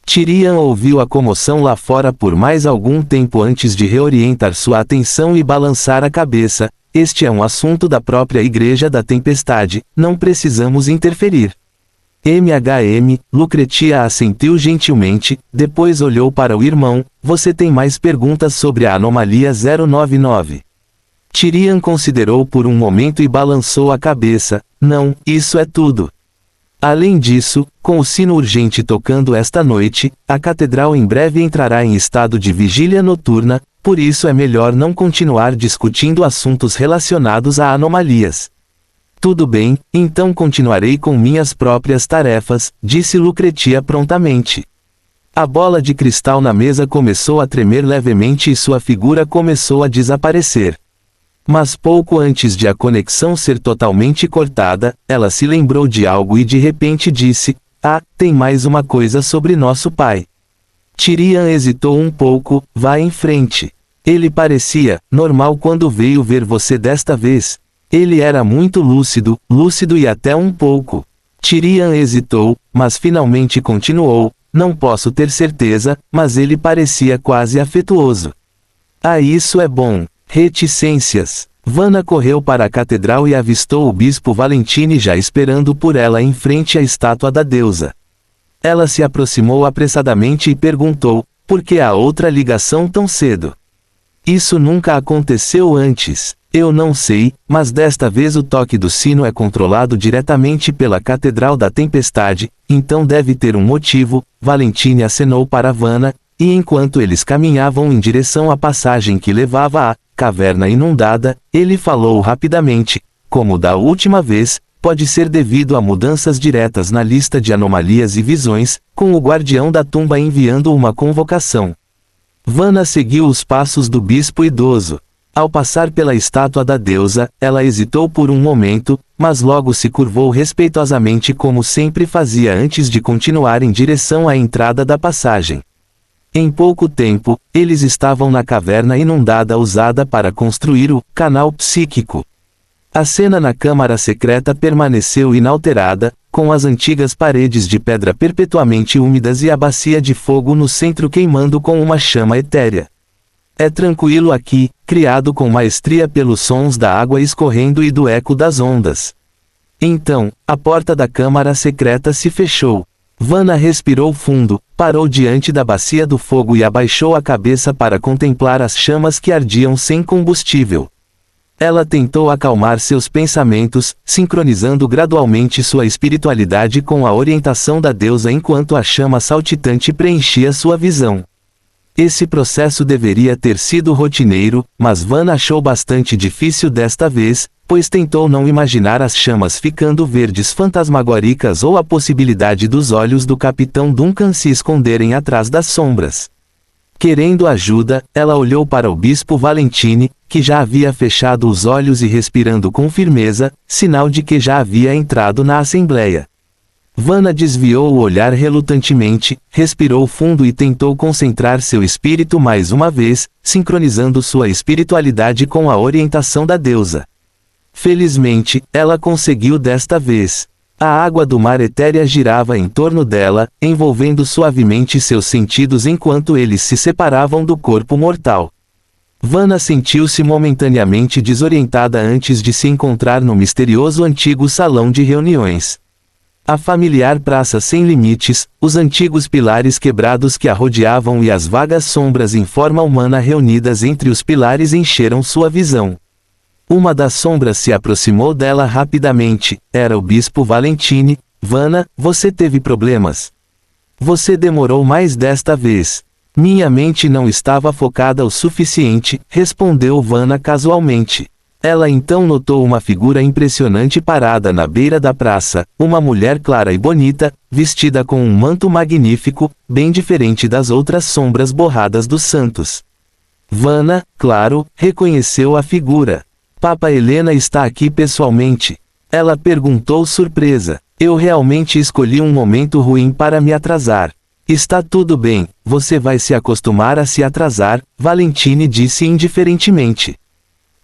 Tyrion ouviu a comoção lá fora por mais algum tempo antes de reorientar sua atenção e balançar a cabeça. Este é um assunto da própria Igreja da Tempestade, não precisamos interferir. Lucretia assentiu gentilmente, depois olhou para o irmão. Você tem mais perguntas sobre a anomalia 099? Tyrion considerou por um momento e balançou a cabeça. Não, isso é tudo. Além disso, com o sino urgente tocando esta noite, a catedral em breve entrará em estado de vigília noturna, por isso é melhor não continuar discutindo assuntos relacionados a anomalias. Tudo bem, então continuarei com minhas próprias tarefas, disse Lucretia prontamente. A bola de cristal na mesa começou a tremer levemente e sua figura começou a desaparecer. Mas pouco antes de a conexão ser totalmente cortada, ela se lembrou de algo e de repente disse: "Ah, tem mais uma coisa sobre nosso pai." Tyrion hesitou um pouco. Vá em frente. Ele parecia normal quando veio ver você desta vez. Ele era muito lúcido e até um pouco. Tyrion hesitou, mas finalmente continuou: "Não posso ter certeza, mas ele parecia quase afetuoso." "Ah, isso é bom." Reticências. Vanna correu para a catedral e avistou o bispo Valentine já esperando por ela em frente à estátua da deusa. Ela se aproximou apressadamente e perguntou: "Por que a outra ligação tão cedo? Isso nunca aconteceu antes." "Eu não sei, mas desta vez o toque do sino é controlado diretamente pela Catedral da Tempestade, então deve ter um motivo." Valentine acenou para Vanna, e enquanto eles caminhavam em direção à passagem que levava à caverna inundada, ele falou rapidamente: "Como da última vez, pode ser devido a mudanças diretas na lista de anomalias e visões, com o guardião da tumba enviando uma convocação." Vanna seguiu os passos do bispo idoso. Ao passar pela estátua da deusa, ela hesitou por um momento, mas logo se curvou respeitosamente como sempre fazia antes de continuar em direção à entrada da passagem. Em pouco tempo, eles estavam na caverna inundada usada para construir o canal psíquico. A cena na câmara secreta permaneceu inalterada, com as antigas paredes de pedra perpetuamente úmidas e a bacia de fogo no centro queimando com uma chama etérea. "É tranquilo aqui, criado com maestria pelos sons da água escorrendo e do eco das ondas." Então, a porta da câmara secreta se fechou. Vanna respirou fundo, parou diante da bacia do fogo e abaixou a cabeça para contemplar as chamas que ardiam sem combustível. Ela tentou acalmar seus pensamentos, sincronizando gradualmente sua espiritualidade com a orientação da deusa enquanto a chama saltitante preenchia sua visão. Esse processo deveria ter sido rotineiro, mas Vanna achou bastante difícil desta vez, pois tentou não imaginar as chamas ficando verdes fantasmagóricas ou a possibilidade dos olhos do Capitão Duncan se esconderem atrás das sombras. Querendo ajuda, ela olhou para o bispo Valentine, que já havia fechado os olhos e respirando com firmeza, sinal de que já havia entrado na assembleia. Vanna desviou o olhar relutantemente, respirou fundo e tentou concentrar seu espírito mais uma vez, sincronizando sua espiritualidade com a orientação da deusa. Felizmente, ela conseguiu desta vez. A água do mar etérea girava em torno dela, envolvendo suavemente seus sentidos enquanto eles se separavam do corpo mortal. Vanna sentiu-se momentaneamente desorientada antes de se encontrar no misterioso antigo salão de reuniões. A familiar praça sem limites, os antigos pilares quebrados que a rodeavam e as vagas sombras em forma humana reunidas entre os pilares encheram sua visão. Uma das sombras se aproximou dela rapidamente. Era o bispo Valentine. "Vanna, você teve problemas? Você demorou mais desta vez." "Minha mente não estava focada o suficiente", respondeu Vanna casualmente. Ela então notou uma figura impressionante parada na beira da praça, uma mulher clara e bonita, vestida com um manto magnífico, bem diferente das outras sombras borradas dos santos. Vanna, claro, reconheceu a figura. "Papa Helena está aqui pessoalmente?" Ela perguntou surpresa. "Eu realmente escolhi um momento ruim para me atrasar." "Está tudo bem, você vai se acostumar a se atrasar", Valentine disse indiferentemente.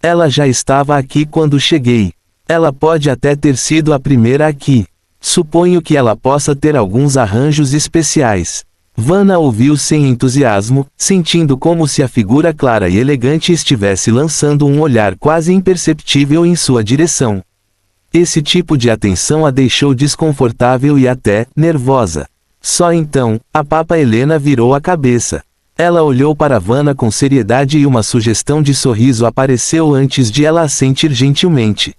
"Ela já estava aqui quando cheguei. Ela pode até ter sido a primeira aqui. Suponho que ela possa ter alguns arranjos especiais." Vanna ouviu sem entusiasmo, sentindo como se a figura clara e elegante estivesse lançando um olhar quase imperceptível em sua direção. Esse tipo de atenção a deixou desconfortável e até nervosa. Só então, a Papa Helena virou a cabeça. Ela olhou para Vanna com seriedade e uma sugestão de sorriso apareceu antes de ela assentir gentilmente.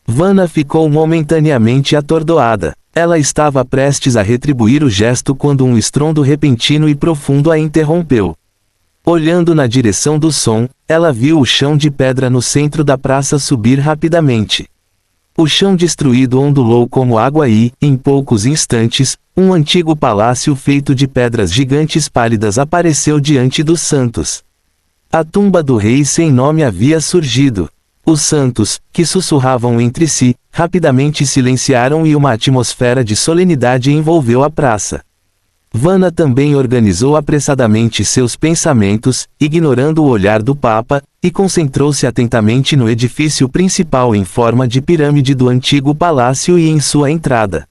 Vanna ficou momentaneamente atordoada. Ela estava prestes a retribuir o gesto quando um estrondo repentino e profundo a interrompeu. Olhando na direção do som, ela viu o chão de pedra no centro da praça subir rapidamente. O chão destruído ondulou como água e, em poucos instantes, um antigo palácio feito de pedras gigantes pálidas apareceu diante dos santos. A tumba do rei sem nome havia surgido. Os santos, que sussurravam entre si, rapidamente silenciaram e uma atmosfera de solenidade envolveu a praça. Vanna também organizou apressadamente seus pensamentos, ignorando o olhar do Papa, e concentrou-se atentamente no edifício principal em forma de pirâmide do antigo palácio e em sua entrada.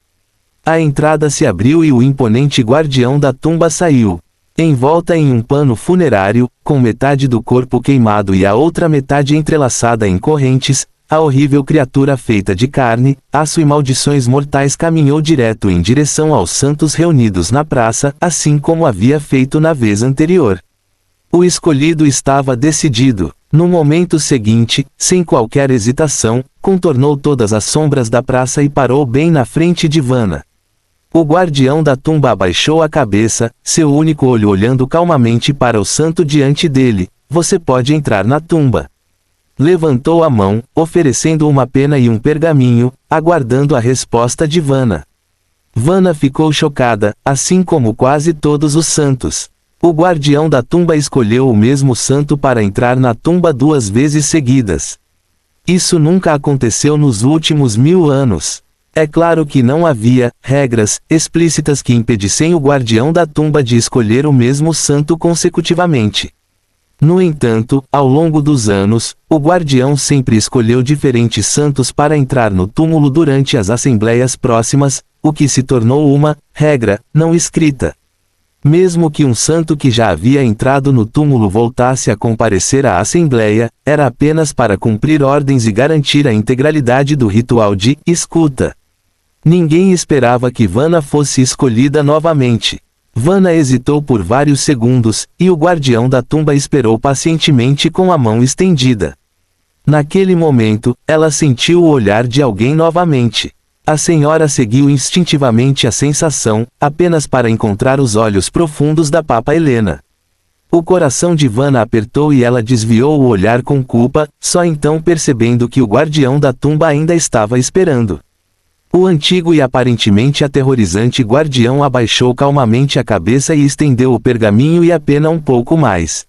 A entrada se abriu e o imponente guardião da tumba saiu. Envolta em um pano funerário, com metade do corpo queimado e a outra metade entrelaçada em correntes, a horrível criatura feita de carne, aço e maldições mortais caminhou direto em direção aos santos reunidos na praça, assim como havia feito na vez anterior. O escolhido estava decidido. No momento seguinte, sem qualquer hesitação, contornou todas as sombras da praça e parou bem na frente de Vanna. O guardião da tumba abaixou a cabeça, seu único olho olhando calmamente para o santo diante dele. Você pode entrar na tumba. Levantou a mão, oferecendo uma pena e um pergaminho, aguardando a resposta de Vanna. Vanna ficou chocada, assim como quase todos os santos. O guardião da tumba escolheu o mesmo santo para entrar na tumba 2 vezes seguidas. Isso nunca aconteceu nos últimos 1000 anos. É claro que não havia regras explícitas que impedissem o guardião da tumba de escolher o mesmo santo consecutivamente. No entanto, ao longo dos anos, o guardião sempre escolheu diferentes santos para entrar no túmulo durante as assembleias próximas, o que se tornou uma regra não escrita. Mesmo que um santo que já havia entrado no túmulo voltasse a comparecer à assembleia, era apenas para cumprir ordens e garantir a integralidade do ritual de escuta. Ninguém esperava que Vanna fosse escolhida novamente. Vanna hesitou por vários segundos, e o guardião da tumba esperou pacientemente com a mão estendida. Naquele momento, ela sentiu o olhar de alguém novamente. A senhora seguiu instintivamente a sensação, apenas para encontrar os olhos profundos da Papa Helena. O coração de Vanna apertou e ela desviou o olhar com culpa, só então percebendo que o guardião da tumba ainda estava esperando. O antigo e aparentemente aterrorizante guardião abaixou calmamente a cabeça e estendeu o pergaminho e a pena um pouco mais.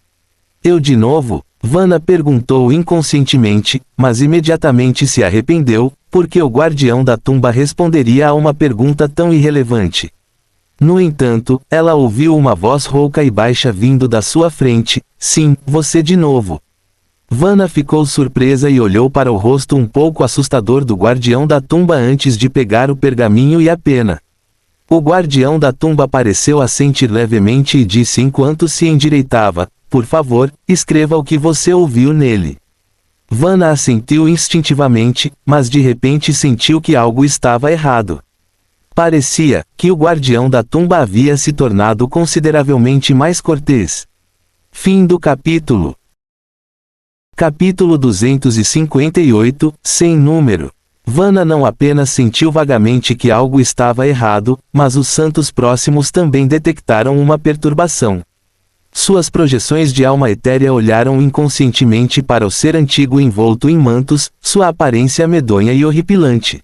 Eu de novo? Vanna perguntou inconscientemente, mas imediatamente se arrependeu, porque o guardião da tumba responderia a uma pergunta tão irrelevante. No entanto, ela ouviu uma voz rouca e baixa vindo da sua frente. Sim, você de novo. Vanna ficou surpresa e olhou para o rosto um pouco assustador do guardião da tumba antes de pegar o pergaminho e a pena. O guardião da tumba pareceu assentir levemente e disse enquanto se endireitava, por favor, escreva o que você ouviu nele. Vanna assentiu instintivamente, mas de repente sentiu que algo estava errado. Parecia que o guardião da tumba havia se tornado consideravelmente mais cortês. Fim do capítulo. Capítulo 258, sem número. Vanna não apenas sentiu vagamente que algo estava errado, mas os santos próximos também detectaram uma perturbação. Suas projeções de alma etérea olharam inconscientemente para o ser antigo envolto em mantos, sua aparência medonha e horripilante.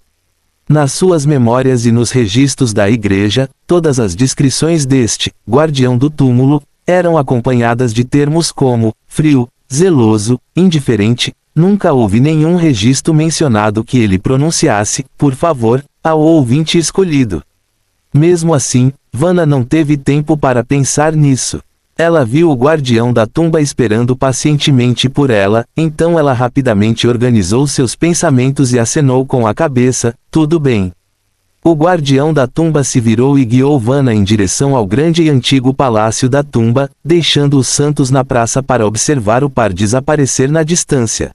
Nas suas memórias e nos registros da igreja, todas as descrições deste guardião do túmulo eram acompanhadas de termos como frio, zeloso, indiferente. Nunca houve nenhum registro mencionado que ele pronunciasse, por favor, ao ouvinte escolhido. Mesmo assim, Vanna não teve tempo para pensar nisso. Ela viu o guardião da tumba esperando pacientemente por ela, então ela rapidamente organizou seus pensamentos e acenou com a cabeça, tudo bem. O guardião da tumba se virou e guiou Vanna em direção ao grande e antigo palácio da tumba, deixando os santos na praça para observar o par desaparecer na distância.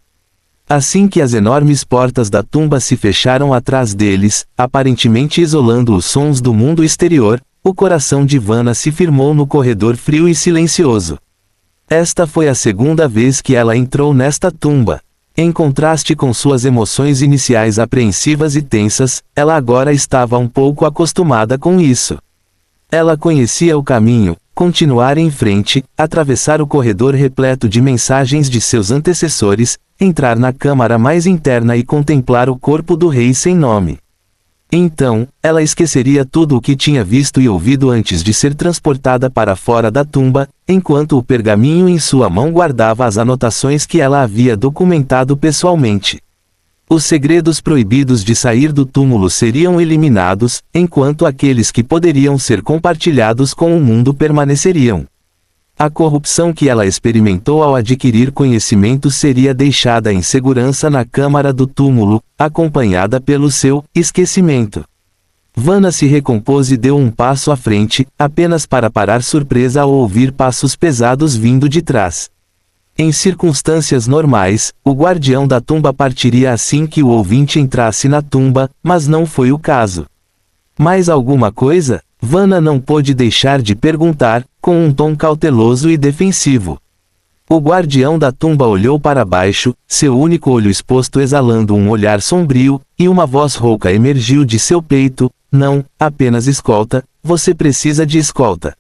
Assim que as enormes portas da tumba se fecharam atrás deles, aparentemente isolando os sons do mundo exterior, o coração de Vanna se firmou no corredor frio e silencioso. Esta foi a segunda vez que ela entrou nesta tumba. Em contraste com suas emoções iniciais apreensivas e tensas, ela agora estava um pouco acostumada com isso. Ela conhecia o caminho, continuar em frente, atravessar o corredor repleto de mensagens de seus antecessores, entrar na câmara mais interna e contemplar o corpo do rei sem nome. Então, ela esqueceria tudo o que tinha visto e ouvido antes de ser transportada para fora da tumba, enquanto o pergaminho em sua mão guardava as anotações que ela havia documentado pessoalmente. Os segredos proibidos de sair do túmulo seriam eliminados, enquanto aqueles que poderiam ser compartilhados com o mundo permaneceriam. A corrupção que ela experimentou ao adquirir conhecimento seria deixada em segurança na câmara do túmulo, acompanhada pelo seu esquecimento. Vanna se recompôs e deu um passo à frente, apenas para parar surpresa ao ouvir passos pesados vindo de trás. Em circunstâncias normais, o guardião da tumba partiria assim que o ouvinte entrasse na tumba, mas não foi o caso. Mais alguma coisa? Vanna não pôde deixar de perguntar, com um tom cauteloso e defensivo. O guardião da tumba olhou para baixo, seu único olho exposto exalando um olhar sombrio, e uma voz rouca emergiu de seu peito: "Não, apenas escolta, você precisa de escolta."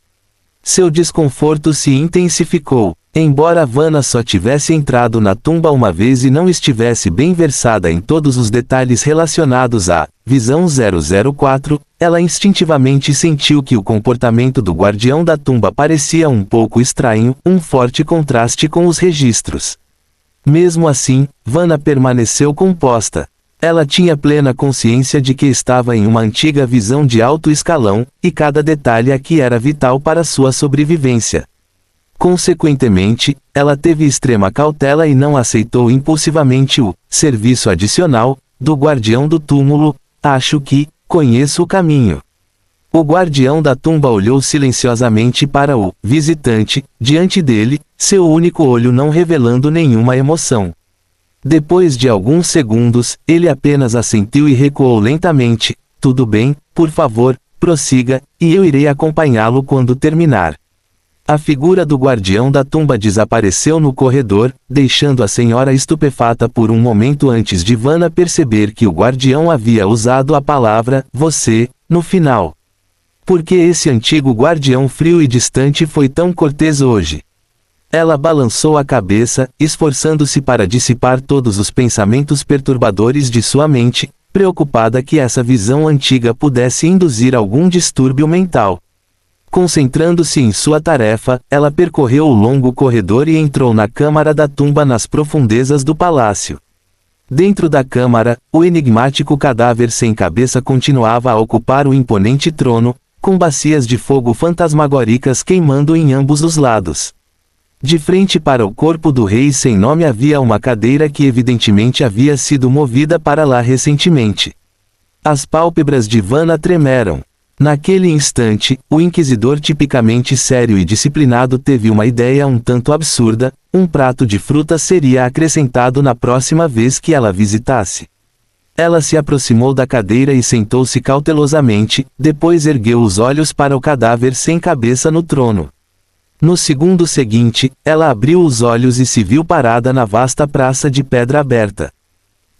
Seu desconforto se intensificou. Embora Vanna só tivesse entrado na tumba uma vez e não estivesse bem versada em todos os detalhes relacionados à Visão 004, ela instintivamente sentiu que o comportamento do guardião da tumba parecia um pouco estranho, um forte contraste com os registros. Mesmo assim, Vanna permaneceu composta. Ela tinha plena consciência de que estava em uma antiga visão de alto escalão, e cada detalhe aqui era vital para sua sobrevivência. Consequentemente, ela teve extrema cautela e não aceitou impulsivamente o serviço adicional do guardião do túmulo. "Acho que conheço o caminho." O guardião da tumba olhou silenciosamente para o visitante, diante dele, seu único olho não revelando nenhuma emoção. Depois de alguns segundos, ele apenas assentiu e recuou lentamente. "Tudo bem, por favor, prossiga, e eu irei acompanhá-lo quando terminar." A figura do guardião da tumba desapareceu no corredor, deixando a senhora estupefata por um momento antes de Vanna perceber que o guardião havia usado a palavra "você" no final. Por que esse antigo guardião frio e distante foi tão cortês hoje? Ela balançou a cabeça, esforçando-se para dissipar todos os pensamentos perturbadores de sua mente, preocupada que essa visão antiga pudesse induzir algum distúrbio mental. Concentrando-se em sua tarefa, ela percorreu o longo corredor e entrou na câmara da tumba nas profundezas do palácio. Dentro da câmara, o enigmático cadáver sem cabeça continuava a ocupar o imponente trono, com bacias de fogo fantasmagóricas queimando em ambos os lados. De frente para o corpo do rei sem nome havia uma cadeira que evidentemente havia sido movida para lá recentemente. As pálpebras de Vanna tremeram. Naquele instante, o inquisidor tipicamente sério e disciplinado teve uma ideia um tanto absurda: um prato de frutas seria acrescentado na próxima vez que ela visitasse. Ela se aproximou da cadeira e sentou-se cautelosamente, depois ergueu os olhos para o cadáver sem cabeça no trono. No segundo seguinte, ela abriu os olhos e se viu parada na vasta praça de pedra aberta.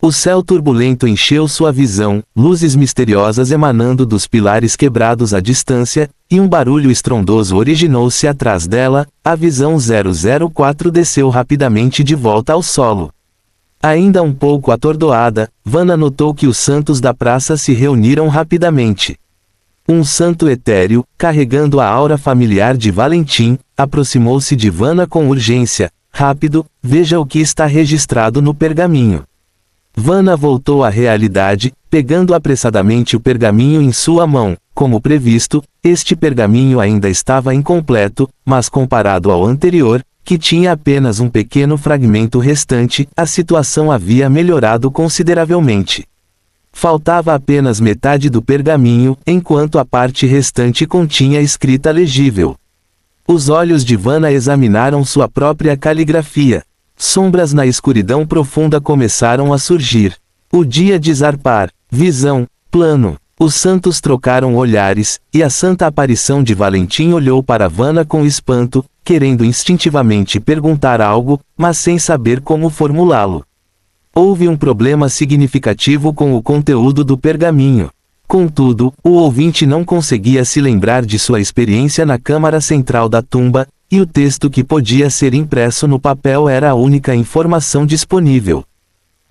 O céu turbulento encheu sua visão, luzes misteriosas emanando dos pilares quebrados à distância, e um barulho estrondoso originou-se atrás dela. A visão 004 desceu rapidamente de volta ao solo. Ainda um pouco atordoada, Vanna notou que os santos da praça se reuniram rapidamente. Um santo etéreo, carregando a aura familiar de Valentim, aproximou-se de Vanna com urgência. "Rápido, veja o que está registrado no pergaminho." Vanna voltou à realidade, pegando apressadamente o pergaminho em sua mão. Como previsto, este pergaminho ainda estava incompleto, mas comparado ao anterior, que tinha apenas um pequeno fragmento restante, a situação havia melhorado consideravelmente. Faltava apenas metade do pergaminho, enquanto a parte restante continha escrita legível. Os olhos de Vanna examinaram sua própria caligrafia. Sombras na escuridão profunda começaram a surgir. O dia de zarpar. Visão. Plano. Os santos trocaram olhares, e a santa aparição de Valentim olhou para Vanna com espanto, querendo instintivamente perguntar algo, mas sem saber como formulá-lo. Houve um problema significativo com o conteúdo do pergaminho. Contudo, o ouvinte não conseguia se lembrar de sua experiência na câmara central da tumba, e o texto que podia ser impresso no papel era a única informação disponível.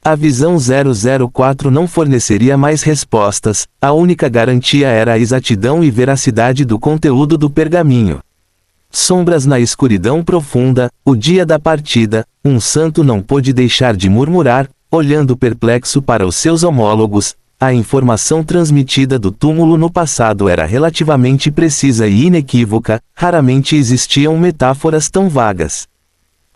A visão 004 não forneceria mais respostas, a única garantia era a exatidão e veracidade do conteúdo do pergaminho. Sombras na escuridão profunda, o dia da partida, um santo não pôde deixar de murmurar, olhando perplexo para os seus homólogos. A informação transmitida do túmulo no passado era relativamente precisa e inequívoca, raramente existiam metáforas tão vagas.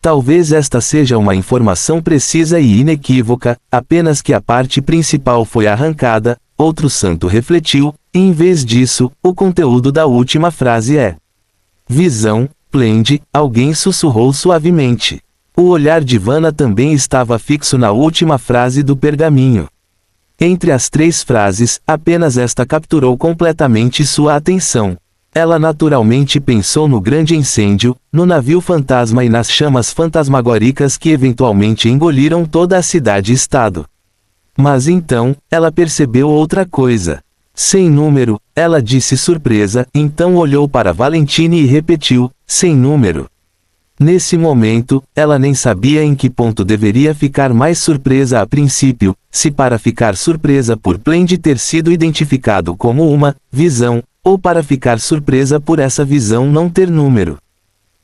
Talvez esta seja uma informação precisa e inequívoca, apenas que a parte principal foi arrancada, outro santo refletiu, e em vez disso, o conteúdo da última frase é: visão, splende, alguém sussurrou suavemente. O olhar de Vanna também estava fixo na última frase do pergaminho. Entre as três frases, apenas esta capturou completamente sua atenção. Ela naturalmente pensou no grande incêndio, no navio fantasma e nas chamas fantasmagóricas que eventualmente engoliram toda a cidade-estado. Mas então, ela percebeu outra coisa. Sem número, ela disse surpresa, então olhou para Valentine e repetiu, sem número. Nesse momento, ela nem sabia em que ponto deveria ficar mais surpresa a princípio, se para ficar surpresa por Splende ter sido identificado como uma visão, ou para ficar surpresa por essa visão não ter número.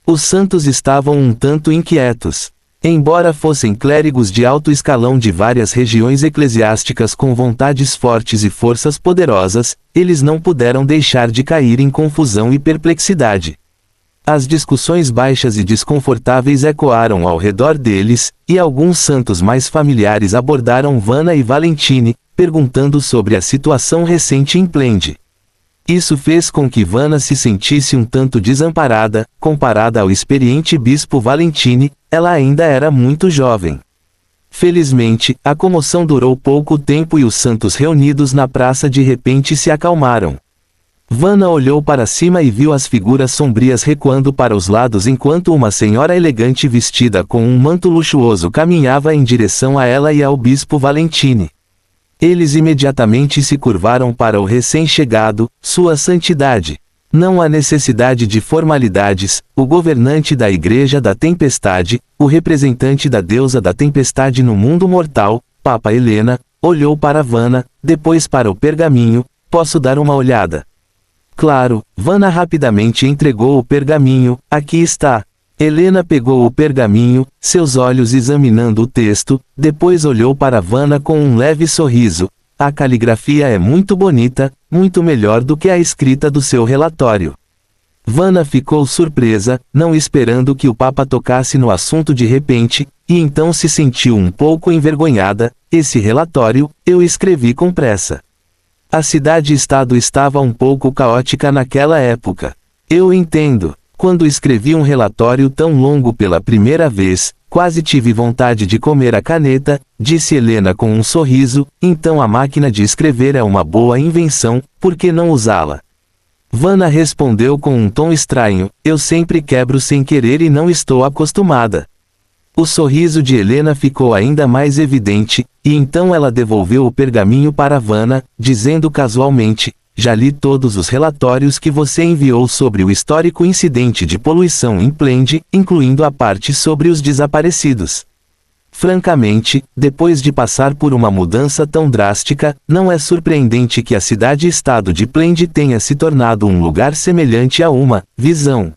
Os santos estavam um tanto inquietos. Embora fossem clérigos de alto escalão de várias regiões eclesiásticas com vontades fortes e forças poderosas, eles não puderam deixar de cair em confusão e perplexidade. As discussões baixas e desconfortáveis ecoaram ao redor deles, e alguns santos mais familiares abordaram Vanna e Valentine, perguntando sobre a situação recente em Splende. Isso fez com que Vanna se sentisse um tanto desamparada, comparada ao experiente bispo Valentine, ela ainda era muito jovem. Felizmente, a comoção durou pouco tempo e os santos reunidos na praça de repente se acalmaram. Vanna olhou para cima e viu as figuras sombrias recuando para os lados enquanto uma senhora elegante vestida com um manto luxuoso caminhava em direção a ela e ao bispo Valentine. Eles imediatamente se curvaram para o recém-chegado, Sua Santidade. Não há necessidade de formalidades, o governante da Igreja da Tempestade, o representante da deusa da tempestade no mundo mortal, Papa Helena, olhou para Vanna, depois para o pergaminho. Posso dar uma olhada? Claro, Vanna rapidamente entregou o pergaminho. Aqui está. Helena pegou o pergaminho, seus olhos examinando o texto, depois olhou para Vanna com um leve sorriso. A caligrafia é muito bonita, muito melhor do que a escrita do seu relatório. Vanna ficou surpresa, não esperando que o Papa tocasse no assunto de repente, e então se sentiu um pouco envergonhada. Esse relatório, eu escrevi com pressa. A cidade-estado estava um pouco caótica naquela época. Eu entendo. Quando escrevi um relatório tão longo pela primeira vez, quase tive vontade de comer a caneta, disse Helena com um sorriso. Então a máquina de escrever é uma boa invenção, por que não usá-la? Vanna respondeu com um tom estranho, eu sempre quebro sem querer e não estou acostumada. O sorriso de Helena ficou ainda mais evidente, e então ela devolveu o pergaminho para Vanna, dizendo casualmente, já li todos os relatórios que você enviou sobre o histórico incidente de poluição em Splende, incluindo a parte sobre os desaparecidos. Francamente, depois de passar por uma mudança tão drástica, não é surpreendente que a cidade-estado de Splende tenha se tornado um lugar semelhante a uma visão.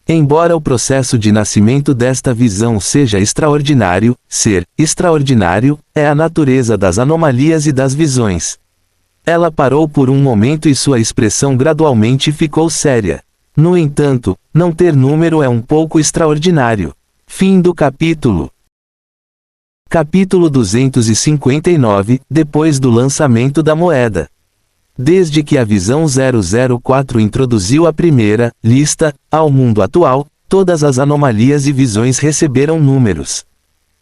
Embora o processo de nascimento desta visão seja extraordinário, ser extraordinário é a natureza das anomalias e das visões. Ela parou por um momento e sua expressão gradualmente ficou séria. No entanto, não ter número é um pouco extraordinário. Fim do capítulo. Capítulo 259, depois do lançamento da moeda. Desde que a visão 004 introduziu a primeira lista ao mundo atual, todas as anomalias e visões receberam números.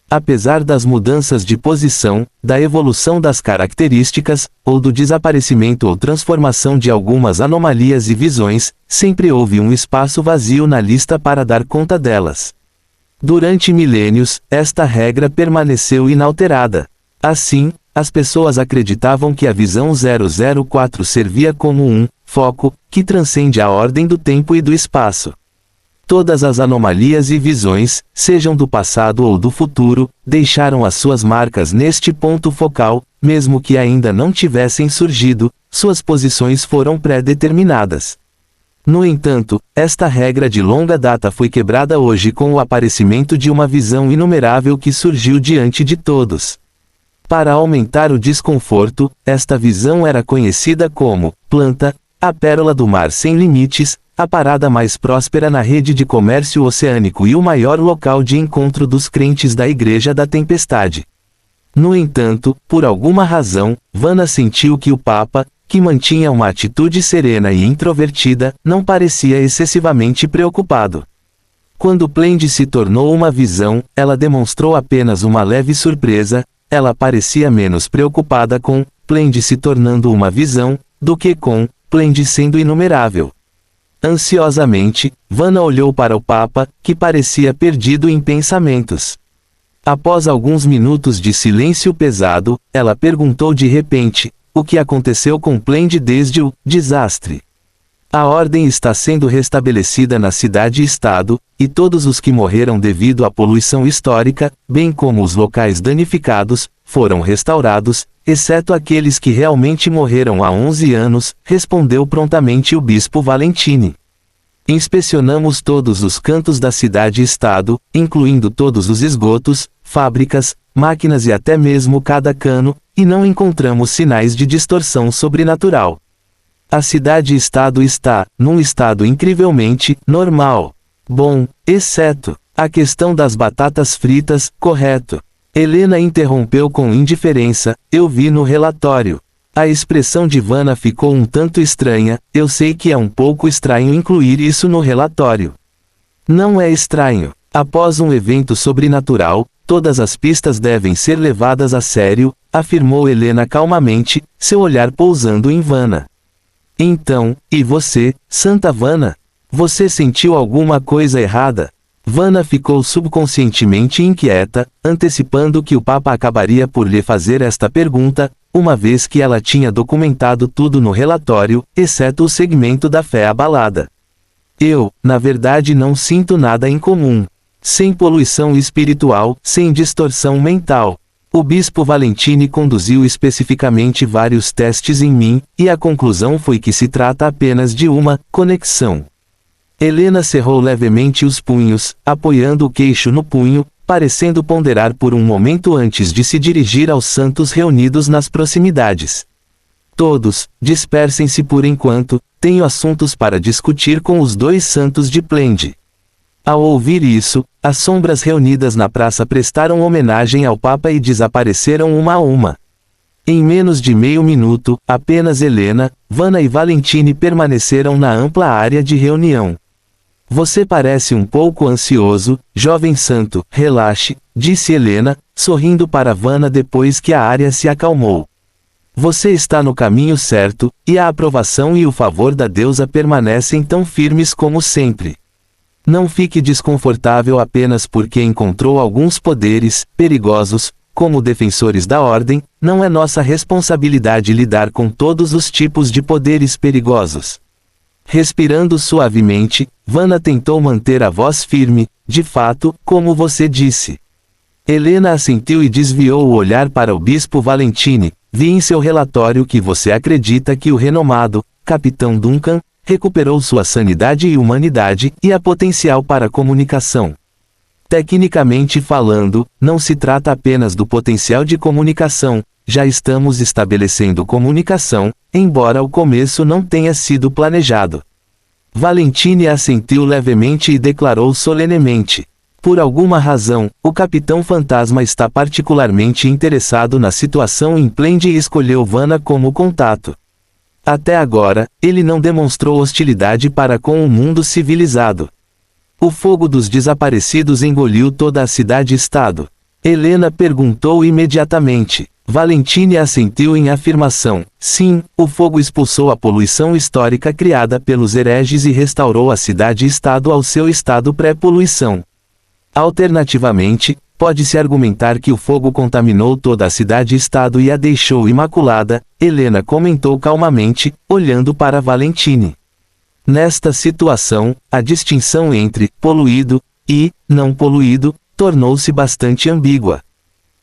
Apesar das mudanças de posição, da evolução das características, ou do desaparecimento ou transformação de algumas anomalias e visões, sempre houve um espaço vazio na lista para dar conta delas. Durante milênios, esta regra permaneceu inalterada. Assim, as pessoas acreditavam que a visão 004 servia como um foco que transcende a ordem do tempo e do espaço. Todas as anomalias e visões, sejam do passado ou do futuro, deixaram as suas marcas neste ponto focal, mesmo que ainda não tivessem surgido, suas posições foram pré-determinadas. No entanto, esta regra de longa data foi quebrada hoje com o aparecimento de uma visão inumerável que surgiu diante de todos. Para aumentar o desconforto, esta visão era conhecida como planta, a pérola do mar sem limites, a parada mais próspera na rede de comércio oceânico e o maior local de encontro dos crentes da Igreja da Tempestade. No entanto, por alguma razão, Vanna sentiu que o Papa, que mantinha uma atitude serena e introvertida, não parecia excessivamente preocupado. Quando Plende se tornou uma visão, ela demonstrou apenas uma leve surpresa. Ela parecia menos preocupada com Plende se tornando uma visão, do que com Plende sendo inumerável. Ansiosamente, Vanna olhou para o Papa, que parecia perdido em pensamentos. Após alguns minutos de silêncio pesado, ela perguntou de repente, o que aconteceu com Plende desde o desastre? A ordem está sendo restabelecida na cidade-estado, e todos os que morreram devido à poluição histórica, bem como os locais danificados, foram restaurados, exceto aqueles que realmente morreram há 11 anos, respondeu prontamente o bispo Valentini. Inspecionamos todos os cantos da cidade-estado, incluindo todos os esgotos, fábricas, máquinas e até mesmo cada cano, e não encontramos sinais de distorção sobrenatural. A cidade-estado está, num estado incrivelmente normal. Bom, exceto a questão das batatas fritas, correto? Helena interrompeu com indiferença, eu vi no relatório. A expressão de Vanna ficou um tanto estranha, eu sei que é um pouco estranho incluir isso no relatório. Não é estranho. Após um evento sobrenatural, todas as pistas devem ser levadas a sério, afirmou Helena calmamente, seu olhar pousando em Vanna. Então, e você, Santa Vanna? Você sentiu alguma coisa errada? Vanna ficou subconscientemente inquieta, antecipando que o Papa acabaria por lhe fazer esta pergunta, uma vez que ela tinha documentado tudo no relatório, exceto o segmento da fé abalada. Eu, na verdade, não sinto nada em comum. Sem poluição espiritual, sem distorção mental. O bispo Valentini conduziu especificamente vários testes em mim, e a conclusão foi que se trata apenas de uma conexão. Helena cerrou levemente os punhos, apoiando o queixo no punho, parecendo ponderar por um momento antes de se dirigir aos santos reunidos nas proximidades. Todos, dispersem-se por enquanto, tenho assuntos para discutir com os dois santos de Plende. Ao ouvir isso, as sombras reunidas na praça prestaram homenagem ao Papa e desapareceram uma a uma. Em menos de meio minuto, apenas Helena, Vanna e Valentini permaneceram na ampla área de reunião. Você parece um pouco ansioso, jovem santo, relaxe, disse Helena, sorrindo para Vanna depois que a área se acalmou. Você está no caminho certo, e a aprovação e o favor da deusa permanecem tão firmes como sempre. Não fique desconfortável apenas porque encontrou alguns poderes perigosos, como defensores da ordem, não é nossa responsabilidade lidar com todos os tipos de poderes perigosos. Respirando suavemente, Vanna tentou manter a voz firme, de fato, como você disse. Helena assentiu e desviou o olhar para o bispo Valentini, vi em seu relatório que você acredita que o renomado Capitão Duncan recuperou sua sanidade e humanidade, e a potencial para comunicação. Tecnicamente falando, não se trata apenas do potencial de comunicação, já estamos estabelecendo comunicação, embora o começo não tenha sido planejado. Valentini assentiu levemente e declarou solenemente. Por alguma razão, o Capitão Fantasma está particularmente interessado na situação em Splend e escolheu Vanna como contato. Até agora, ele não demonstrou hostilidade para com o mundo civilizado. O fogo dos desaparecidos engoliu toda a cidade-estado. Helena perguntou imediatamente. Valentine assentiu em afirmação. Sim, o fogo expulsou a poluição histórica criada pelos hereges e restaurou a cidade-estado ao seu estado pré-poluição. Alternativamente, pode-se argumentar que o fogo contaminou toda a cidade-estado e a deixou imaculada, Helena comentou calmamente, olhando para Valentine. Nesta situação, a distinção entre poluído e não poluído tornou-se bastante ambígua.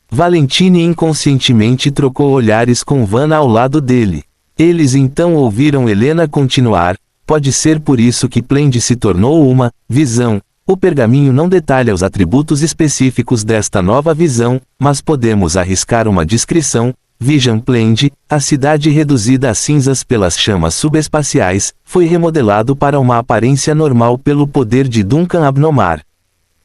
Valentine inconscientemente trocou olhares com Vanna ao lado dele. Eles então ouviram Helena continuar. Pode ser por isso que Splend se tornou uma visão. O pergaminho não detalha os atributos específicos desta nova visão, mas podemos arriscar uma descrição. Vision Splend, a cidade reduzida a cinzas pelas chamas subespaciais, foi remodelado para uma aparência normal pelo poder de Duncan Abnomar.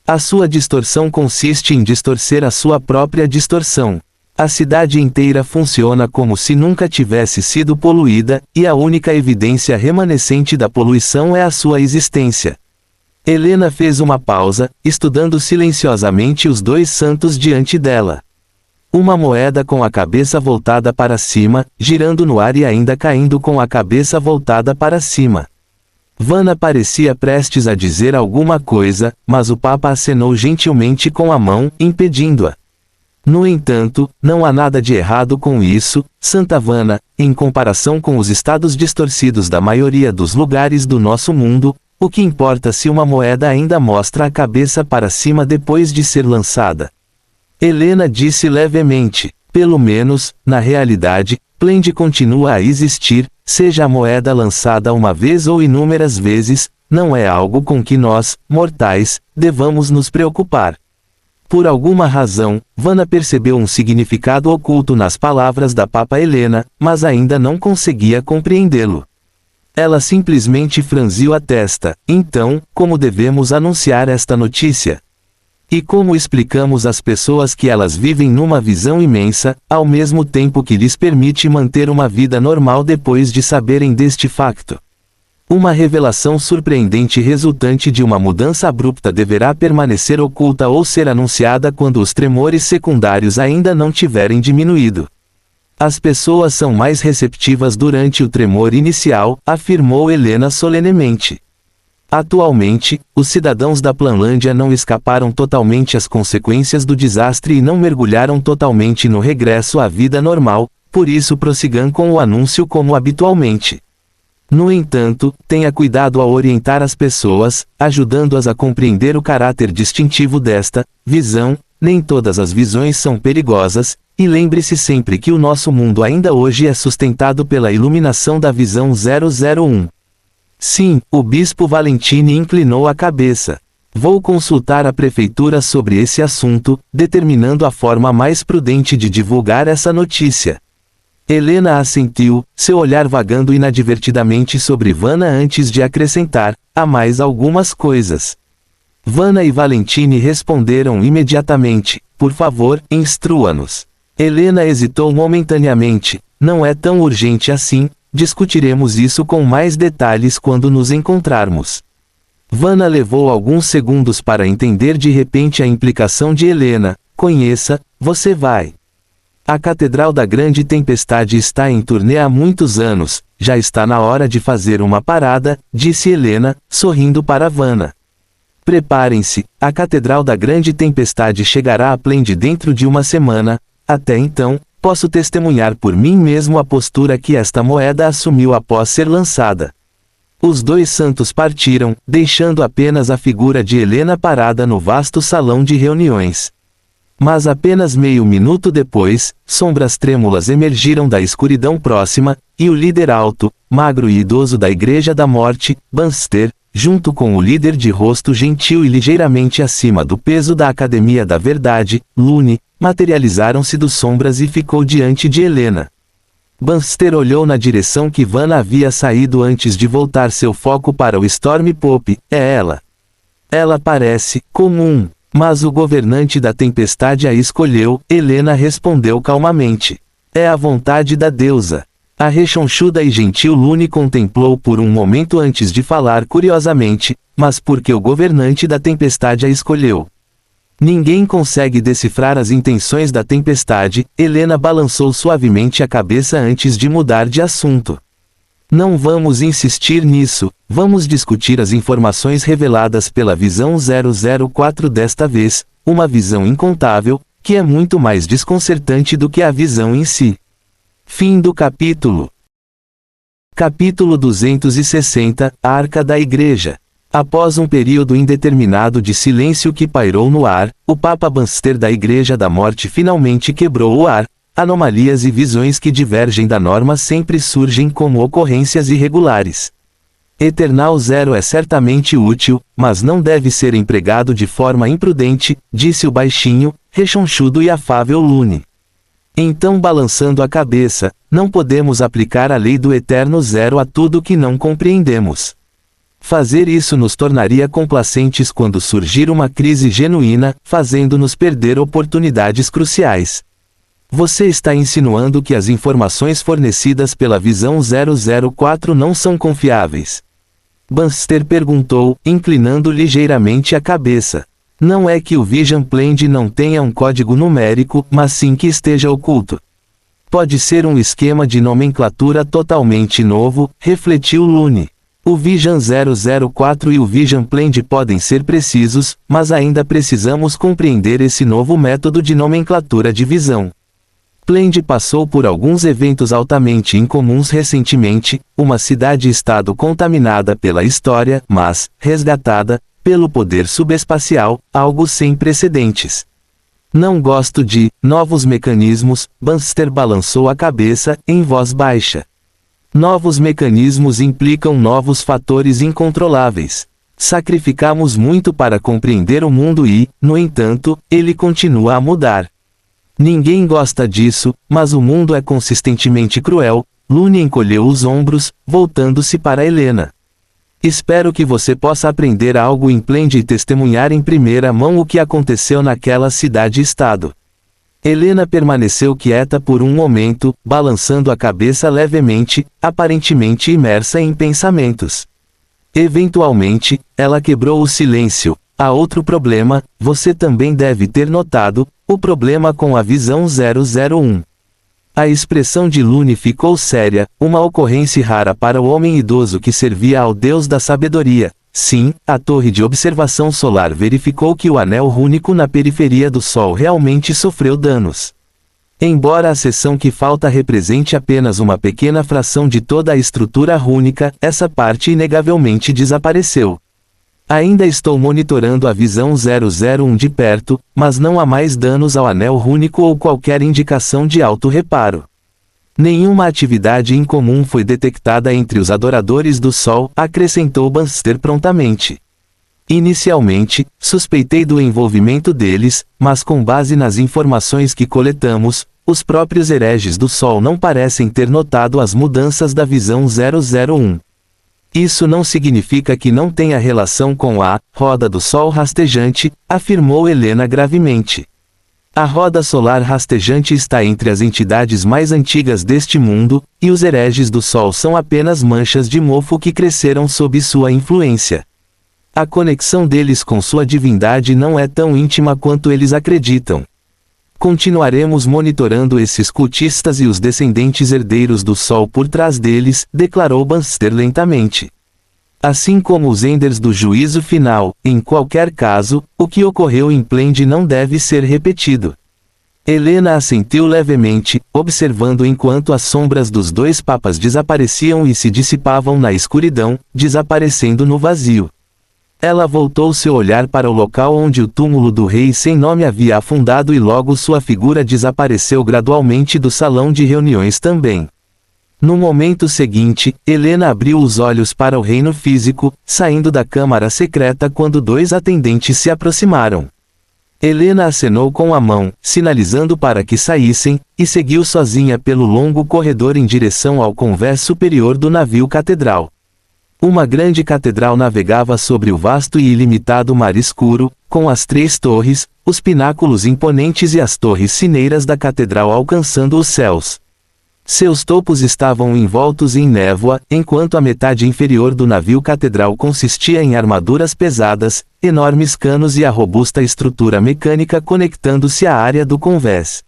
A sua distorção consiste em distorcer a sua própria distorção. A cidade inteira funciona como se nunca tivesse sido poluída, e a única evidência remanescente da poluição é a sua existência. Helena fez uma pausa, estudando silenciosamente os dois santos diante dela. Uma moeda com a cabeça voltada para cima, girando no ar e ainda caindo com a cabeça voltada para cima. Vanna parecia prestes a dizer alguma coisa, mas o Papa acenou gentilmente com a mão, impedindo-a. No entanto, não há nada de errado com isso, Santa Vanna, em comparação com os estados distorcidos da maioria dos lugares do nosso mundo. O que importa se uma moeda ainda mostra a cabeça para cima depois de ser lançada? Helena disse levemente. Pelo menos, na realidade, Splend continua a existir, seja a moeda lançada uma vez ou inúmeras vezes, não é algo com que nós, mortais, devamos nos preocupar. Por alguma razão, Vanna percebeu um significado oculto nas palavras da Papa Helena, mas ainda não conseguia compreendê-lo. Ela simplesmente franziu a testa. Então, como devemos anunciar esta notícia? E como explicamos às pessoas que elas vivem numa visão imensa, ao mesmo tempo que lhes permite manter uma vida normal depois de saberem deste facto? Uma revelação surpreendente resultante de uma mudança abrupta deverá permanecer oculta ou ser anunciada quando os tremores secundários ainda não tiverem diminuído. As pessoas são mais receptivas durante o tremor inicial, afirmou Helena solenemente. Atualmente, os cidadãos da Planlândia não escaparam totalmente às consequências do desastre e não mergulharam totalmente no regresso à vida normal, por isso prossigam com o anúncio como habitualmente. No entanto, tenha cuidado ao orientar as pessoas, ajudando-as a compreender o caráter distintivo desta visão. Nem todas as visões são perigosas, e lembre-se sempre que o nosso mundo ainda hoje é sustentado pela iluminação da visão 001. Sim, o bispo Valentine inclinou a cabeça. Vou consultar a prefeitura sobre esse assunto, determinando a forma mais prudente de divulgar essa notícia. Helena assentiu, seu olhar vagando inadvertidamente sobre Vanna antes de acrescentar, há mais algumas coisas. Vanna e Valentine responderam imediatamente, por favor, instrua-nos. Helena hesitou momentaneamente, não é tão urgente assim, discutiremos isso com mais detalhes quando nos encontrarmos. Vanna levou alguns segundos para entender de repente a implicação de Helena, conheça, você vai. A Catedral da Grande Tempestade está em turnê há muitos anos, já está na hora de fazer uma parada, disse Helena, sorrindo para Vanna. Preparem-se, a Catedral da Grande Tempestade chegará a Splend dentro de uma semana, até então, posso testemunhar por mim mesmo a postura que esta moeda assumiu após ser lançada. Os dois santos partiram, deixando apenas a figura de Helena parada no vasto salão de reuniões. Mas apenas meio minuto depois, sombras trêmulas emergiram da escuridão próxima, e o líder alto, magro e idoso da Igreja da Morte, Banster, junto com o líder de rosto gentil e ligeiramente acima do peso da Academia da Verdade, Lune, materializaram-se dos sombras e ficou diante de Helena. Banster olhou na direção que Vanna havia saído antes de voltar seu foco para o Storm Pope. É ela. Ela parece comum. Mas o governante da tempestade a escolheu, Helena respondeu calmamente. É a vontade da deusa. A rechonchuda e gentil Lune contemplou por um momento antes de falar curiosamente, mas por que o governante da tempestade a escolheu? Ninguém consegue decifrar as intenções da tempestade. Helena balançou suavemente a cabeça antes de mudar de assunto. Não vamos insistir nisso, vamos discutir as informações reveladas pela visão 004 desta vez, uma visão incontável, que é muito mais desconcertante do que a visão em si. Fim do capítulo. Capítulo 260, Arca da Igreja. Após um período indeterminado de silêncio que pairou no ar, o Papa Banster da Igreja da Morte finalmente quebrou o ar. Anomalias e visões que divergem da norma sempre surgem como ocorrências irregulares. Eternal Zero é certamente útil, mas não deve ser empregado de forma imprudente, disse o baixinho, rechonchudo e afável Lune. Então, balançando a cabeça, não podemos aplicar a lei do Eterno Zero a tudo que não compreendemos. Fazer isso nos tornaria complacentes quando surgir uma crise genuína, fazendo-nos perder oportunidades cruciais. Você está insinuando que as informações fornecidas pela visão 004 não são confiáveis? Banster perguntou, inclinando ligeiramente a cabeça. Não é que o Vision Blend não tenha um código numérico, mas sim que esteja oculto. Pode ser um esquema de nomenclatura totalmente novo, refletiu Lune. O Vision 004 e o Vision Blend podem ser precisos, mas ainda precisamos compreender esse novo método de nomenclatura de visão. Blend passou por alguns eventos altamente incomuns recentemente, uma cidade-estado contaminada pela história, mas, resgatada, pelo poder subespacial, algo sem precedentes. Não gosto de novos mecanismos, Banster balançou a cabeça, em voz baixa. Novos mecanismos implicam novos fatores incontroláveis. Sacrificamos muito para compreender o mundo e, no entanto, ele continua a mudar. Ninguém gosta disso, mas o mundo é consistentemente cruel. Lune encolheu os ombros, voltando-se para Helena. Espero que você possa aprender algo em Blend e testemunhar em primeira mão o que aconteceu naquela cidade-estado. Helena permaneceu quieta por um momento, balançando a cabeça levemente, aparentemente imersa em pensamentos. Eventualmente, ela quebrou o silêncio. Há outro problema, você também deve ter notado, o problema com a visão 001. A expressão de Lune ficou séria, uma ocorrência rara para o homem idoso que servia ao Deus da sabedoria. Sim, a torre de observação solar verificou que o anel rúnico na periferia do Sol realmente sofreu danos. Embora a seção que falta represente apenas uma pequena fração de toda a estrutura rúnica, essa parte inegavelmente desapareceu. Ainda estou monitorando a visão 001 de perto, mas não há mais danos ao anel rúnico ou qualquer indicação de alto reparo. Nenhuma atividade incomum foi detectada entre os adoradores do Sol, acrescentou Banster prontamente. Inicialmente, suspeitei do envolvimento deles, mas com base nas informações que coletamos, os próprios hereges do Sol não parecem ter notado as mudanças da visão 001. Isso não significa que não tenha relação com a roda do Sol rastejante, afirmou Helena gravemente. A roda solar rastejante está entre as entidades mais antigas deste mundo, e os hereges do Sol são apenas manchas de mofo que cresceram sob sua influência. A conexão deles com sua divindade não é tão íntima quanto eles acreditam. Continuaremos monitorando esses cultistas e os descendentes herdeiros do Sol por trás deles, declarou Banster lentamente. Assim como os Enders do juízo final, em qualquer caso, o que ocorreu em Blend não deve ser repetido. Helena assentiu levemente, observando enquanto as sombras dos dois papas desapareciam e se dissipavam na escuridão, desaparecendo no vazio. Ela voltou seu olhar para o local onde o túmulo do rei sem nome havia afundado e logo sua figura desapareceu gradualmente do salão de reuniões também. No momento seguinte, Helena abriu os olhos para o reino físico, saindo da câmara secreta quando dois atendentes se aproximaram. Helena acenou com a mão, sinalizando para que saíssem, e seguiu sozinha pelo longo corredor em direção ao convés superior do navio catedral. Uma grande catedral navegava sobre o vasto e ilimitado mar escuro, com as 3 torres, os pináculos imponentes e as torres cineiras da catedral alcançando os céus. Seus topos estavam envoltos em névoa, enquanto a metade inferior do navio catedral consistia em armaduras pesadas, enormes canos e a robusta estrutura mecânica conectando-se à área do convés.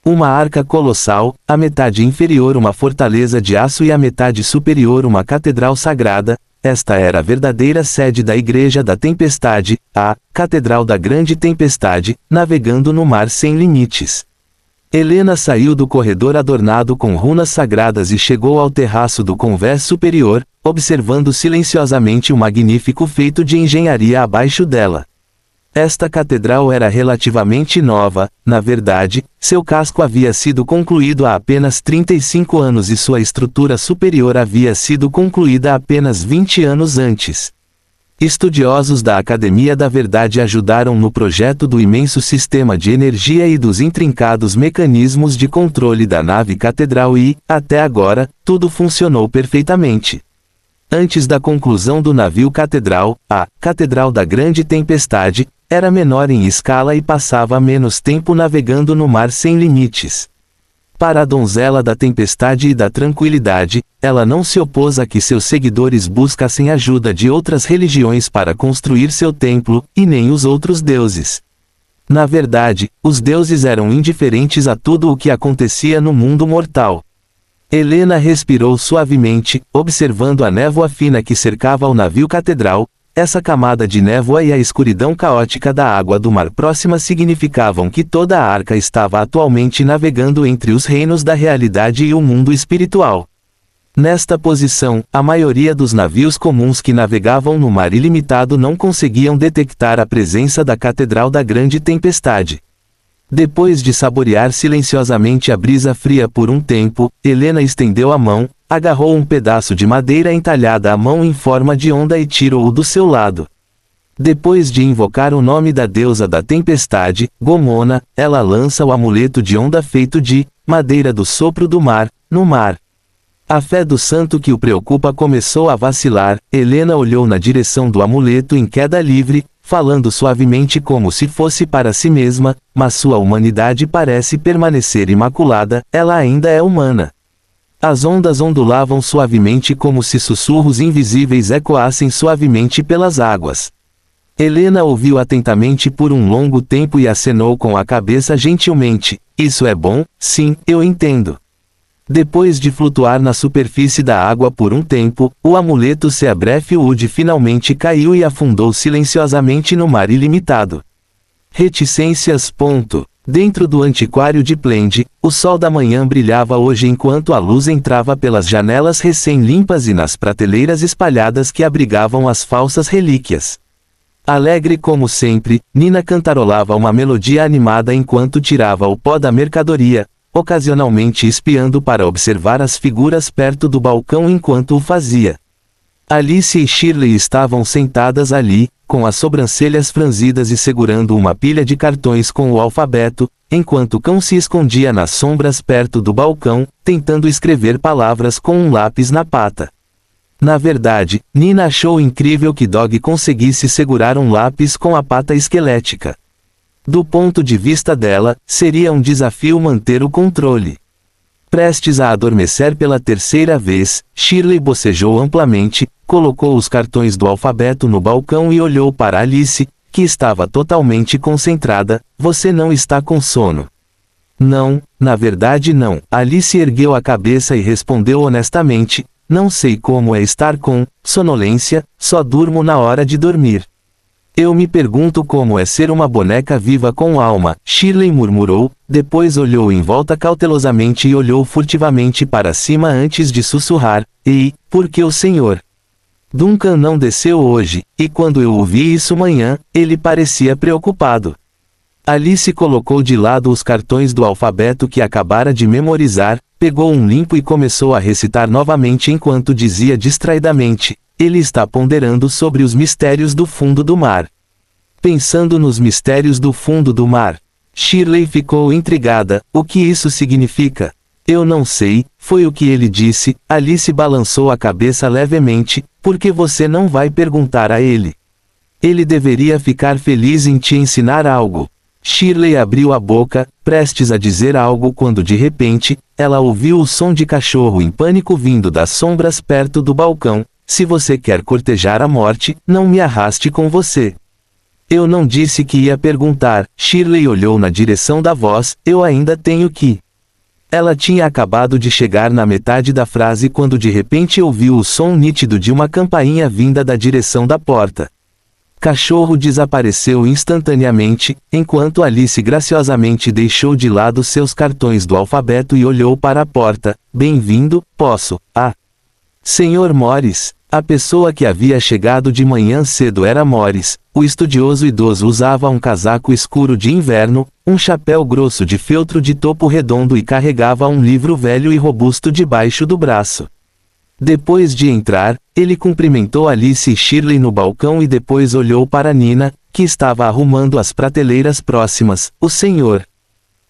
Uma arca colossal, a metade inferior uma fortaleza de aço e a metade superior uma catedral sagrada. Esta era a verdadeira sede da Igreja da Tempestade, a Catedral da Grande Tempestade, navegando no mar sem limites. Helena saiu do corredor adornado com runas sagradas e chegou ao terraço do convés superior, observando silenciosamente o magnífico feito de engenharia abaixo dela. Esta catedral era relativamente nova, na verdade, seu casco havia sido concluído há apenas 35 anos e sua estrutura superior havia sido concluída apenas 20 anos antes. Estudiosos da Academia da Verdade ajudaram no projeto do imenso sistema de energia e dos intrincados mecanismos de controle da nave catedral e, até agora, tudo funcionou perfeitamente. Antes da conclusão do navio catedral, a Catedral da Grande Tempestade era menor em escala e passava menos tempo navegando no mar sem limites. Para a donzela da tempestade e da tranquilidade, ela não se opôs a que seus seguidores buscassem ajuda de outras religiões para construir seu templo, e nem os outros deuses. Na verdade, os deuses eram indiferentes a tudo o que acontecia no mundo mortal. Helena respirou suavemente, observando a névoa fina que cercava o navio catedral. Essa camada de névoa e a escuridão caótica da água do mar próxima significavam que toda a arca estava atualmente navegando entre os reinos da realidade e o mundo espiritual. Nesta posição, a maioria dos navios comuns que navegavam no mar ilimitado não conseguiam detectar a presença da Catedral da Grande Tempestade. Depois de saborear silenciosamente a brisa fria por um tempo, Helena estendeu a mão, agarrou um pedaço de madeira entalhada à mão em forma de onda e tirou-o do seu lado. Depois de invocar o nome da deusa da tempestade, Gomona, ela lança o amuleto de onda feito de madeira do sopro do mar, no mar. A fé do santo que o preocupa começou a vacilar. Helena olhou na direção do amuleto em queda livre, falando suavemente como se fosse para si mesma, mas sua humanidade parece permanecer imaculada, ela ainda é humana. As ondas ondulavam suavemente como se sussurros invisíveis ecoassem suavemente pelas águas. Helena ouviu atentamente por um longo tempo e acenou com a cabeça gentilmente. Isso é bom, sim, eu entendo. Depois de flutuar na superfície da água por um tempo, o amuleto Seabref-Wood finalmente caiu e afundou silenciosamente no mar ilimitado. Reticências. Dentro do antiquário de Plende, o sol da manhã brilhava hoje enquanto a luz entrava pelas janelas recém-limpas e nas prateleiras espalhadas que abrigavam as falsas relíquias. Alegre como sempre, Nina cantarolava uma melodia animada enquanto tirava o pó da mercadoria, ocasionalmente espiando para observar as figuras perto do balcão enquanto o fazia. Alice e Shirley estavam sentadas ali, com as sobrancelhas franzidas e segurando uma pilha de cartões com o alfabeto, enquanto o cão se escondia nas sombras perto do balcão, tentando escrever palavras com um lápis na pata. Na verdade, Nina achou incrível que Dog conseguisse segurar um lápis com a pata esquelética. Do ponto de vista dela, seria um desafio manter o controle. Prestes a adormecer pela terceira vez, Shirley bocejou amplamente, colocou os cartões do alfabeto no balcão e olhou para Alice, que estava totalmente concentrada. Você não está com sono? Não, na verdade não. Alice ergueu a cabeça e respondeu honestamente, não sei como é estar com sonolência, só durmo na hora de dormir. Eu me pergunto como é ser uma boneca viva com alma, Shirley murmurou, depois olhou em volta cautelosamente e olhou furtivamente para cima antes de sussurrar, ei, por que o senhor Duncan não desceu hoje? E quando eu ouvi isso manhã, ele parecia preocupado. Alice colocou de lado os cartões do alfabeto que acabara de memorizar, pegou um limpo e começou a recitar novamente enquanto dizia distraidamente, ele está ponderando sobre os mistérios do fundo do mar. Pensando nos mistérios do fundo do mar. Shirley ficou intrigada, o que isso significa? Eu não sei, foi o que ele disse. Alice balançou a cabeça levemente. Por que você não vai perguntar a ele? Ele deveria ficar feliz em te ensinar algo. Shirley abriu a boca, prestes a dizer algo quando de repente, ela ouviu o som de cachorro em pânico vindo das sombras perto do balcão. Se você quer cortejar a morte, não me arraste com você. Eu não disse que ia perguntar. Shirley olhou na direção da voz. Eu ainda tenho que. Ela tinha acabado de chegar na metade da frase quando de repente ouviu o som nítido de uma campainha vinda da direção da porta. Cachorro desapareceu instantaneamente, enquanto Alice graciosamente deixou de lado seus cartões do alfabeto e olhou para a porta. Bem-vindo, posso. Ah! Senhor Morris. A pessoa que havia chegado de manhã cedo era Morris. O estudioso idoso usava um casaco escuro de inverno, um chapéu grosso de feltro de topo redondo e carregava um livro velho e robusto debaixo do braço. Depois de entrar, ele cumprimentou Alice e Shirley no balcão e depois olhou para Nina, que estava arrumando as prateleiras próximas. O senhor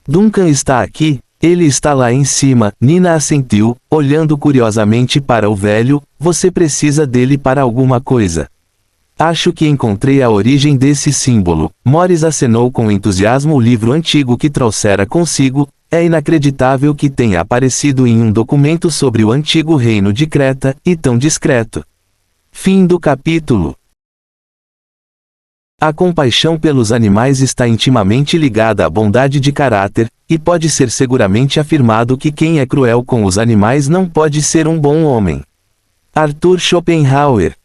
Duncan está aqui? Ele está lá em cima. Nina assentiu, olhando curiosamente para o velho. Você precisa dele para alguma coisa? Acho que encontrei a origem desse símbolo. Morris acenou com entusiasmo o livro antigo que trouxera consigo. É inacreditável que tenha aparecido em um documento sobre o antigo reino de Creta, e tão discreto. Fim do capítulo. A compaixão pelos animais está intimamente ligada à bondade de caráter, e pode ser seguramente afirmado que quem é cruel com os animais não pode ser um bom homem. Arthur Schopenhauer.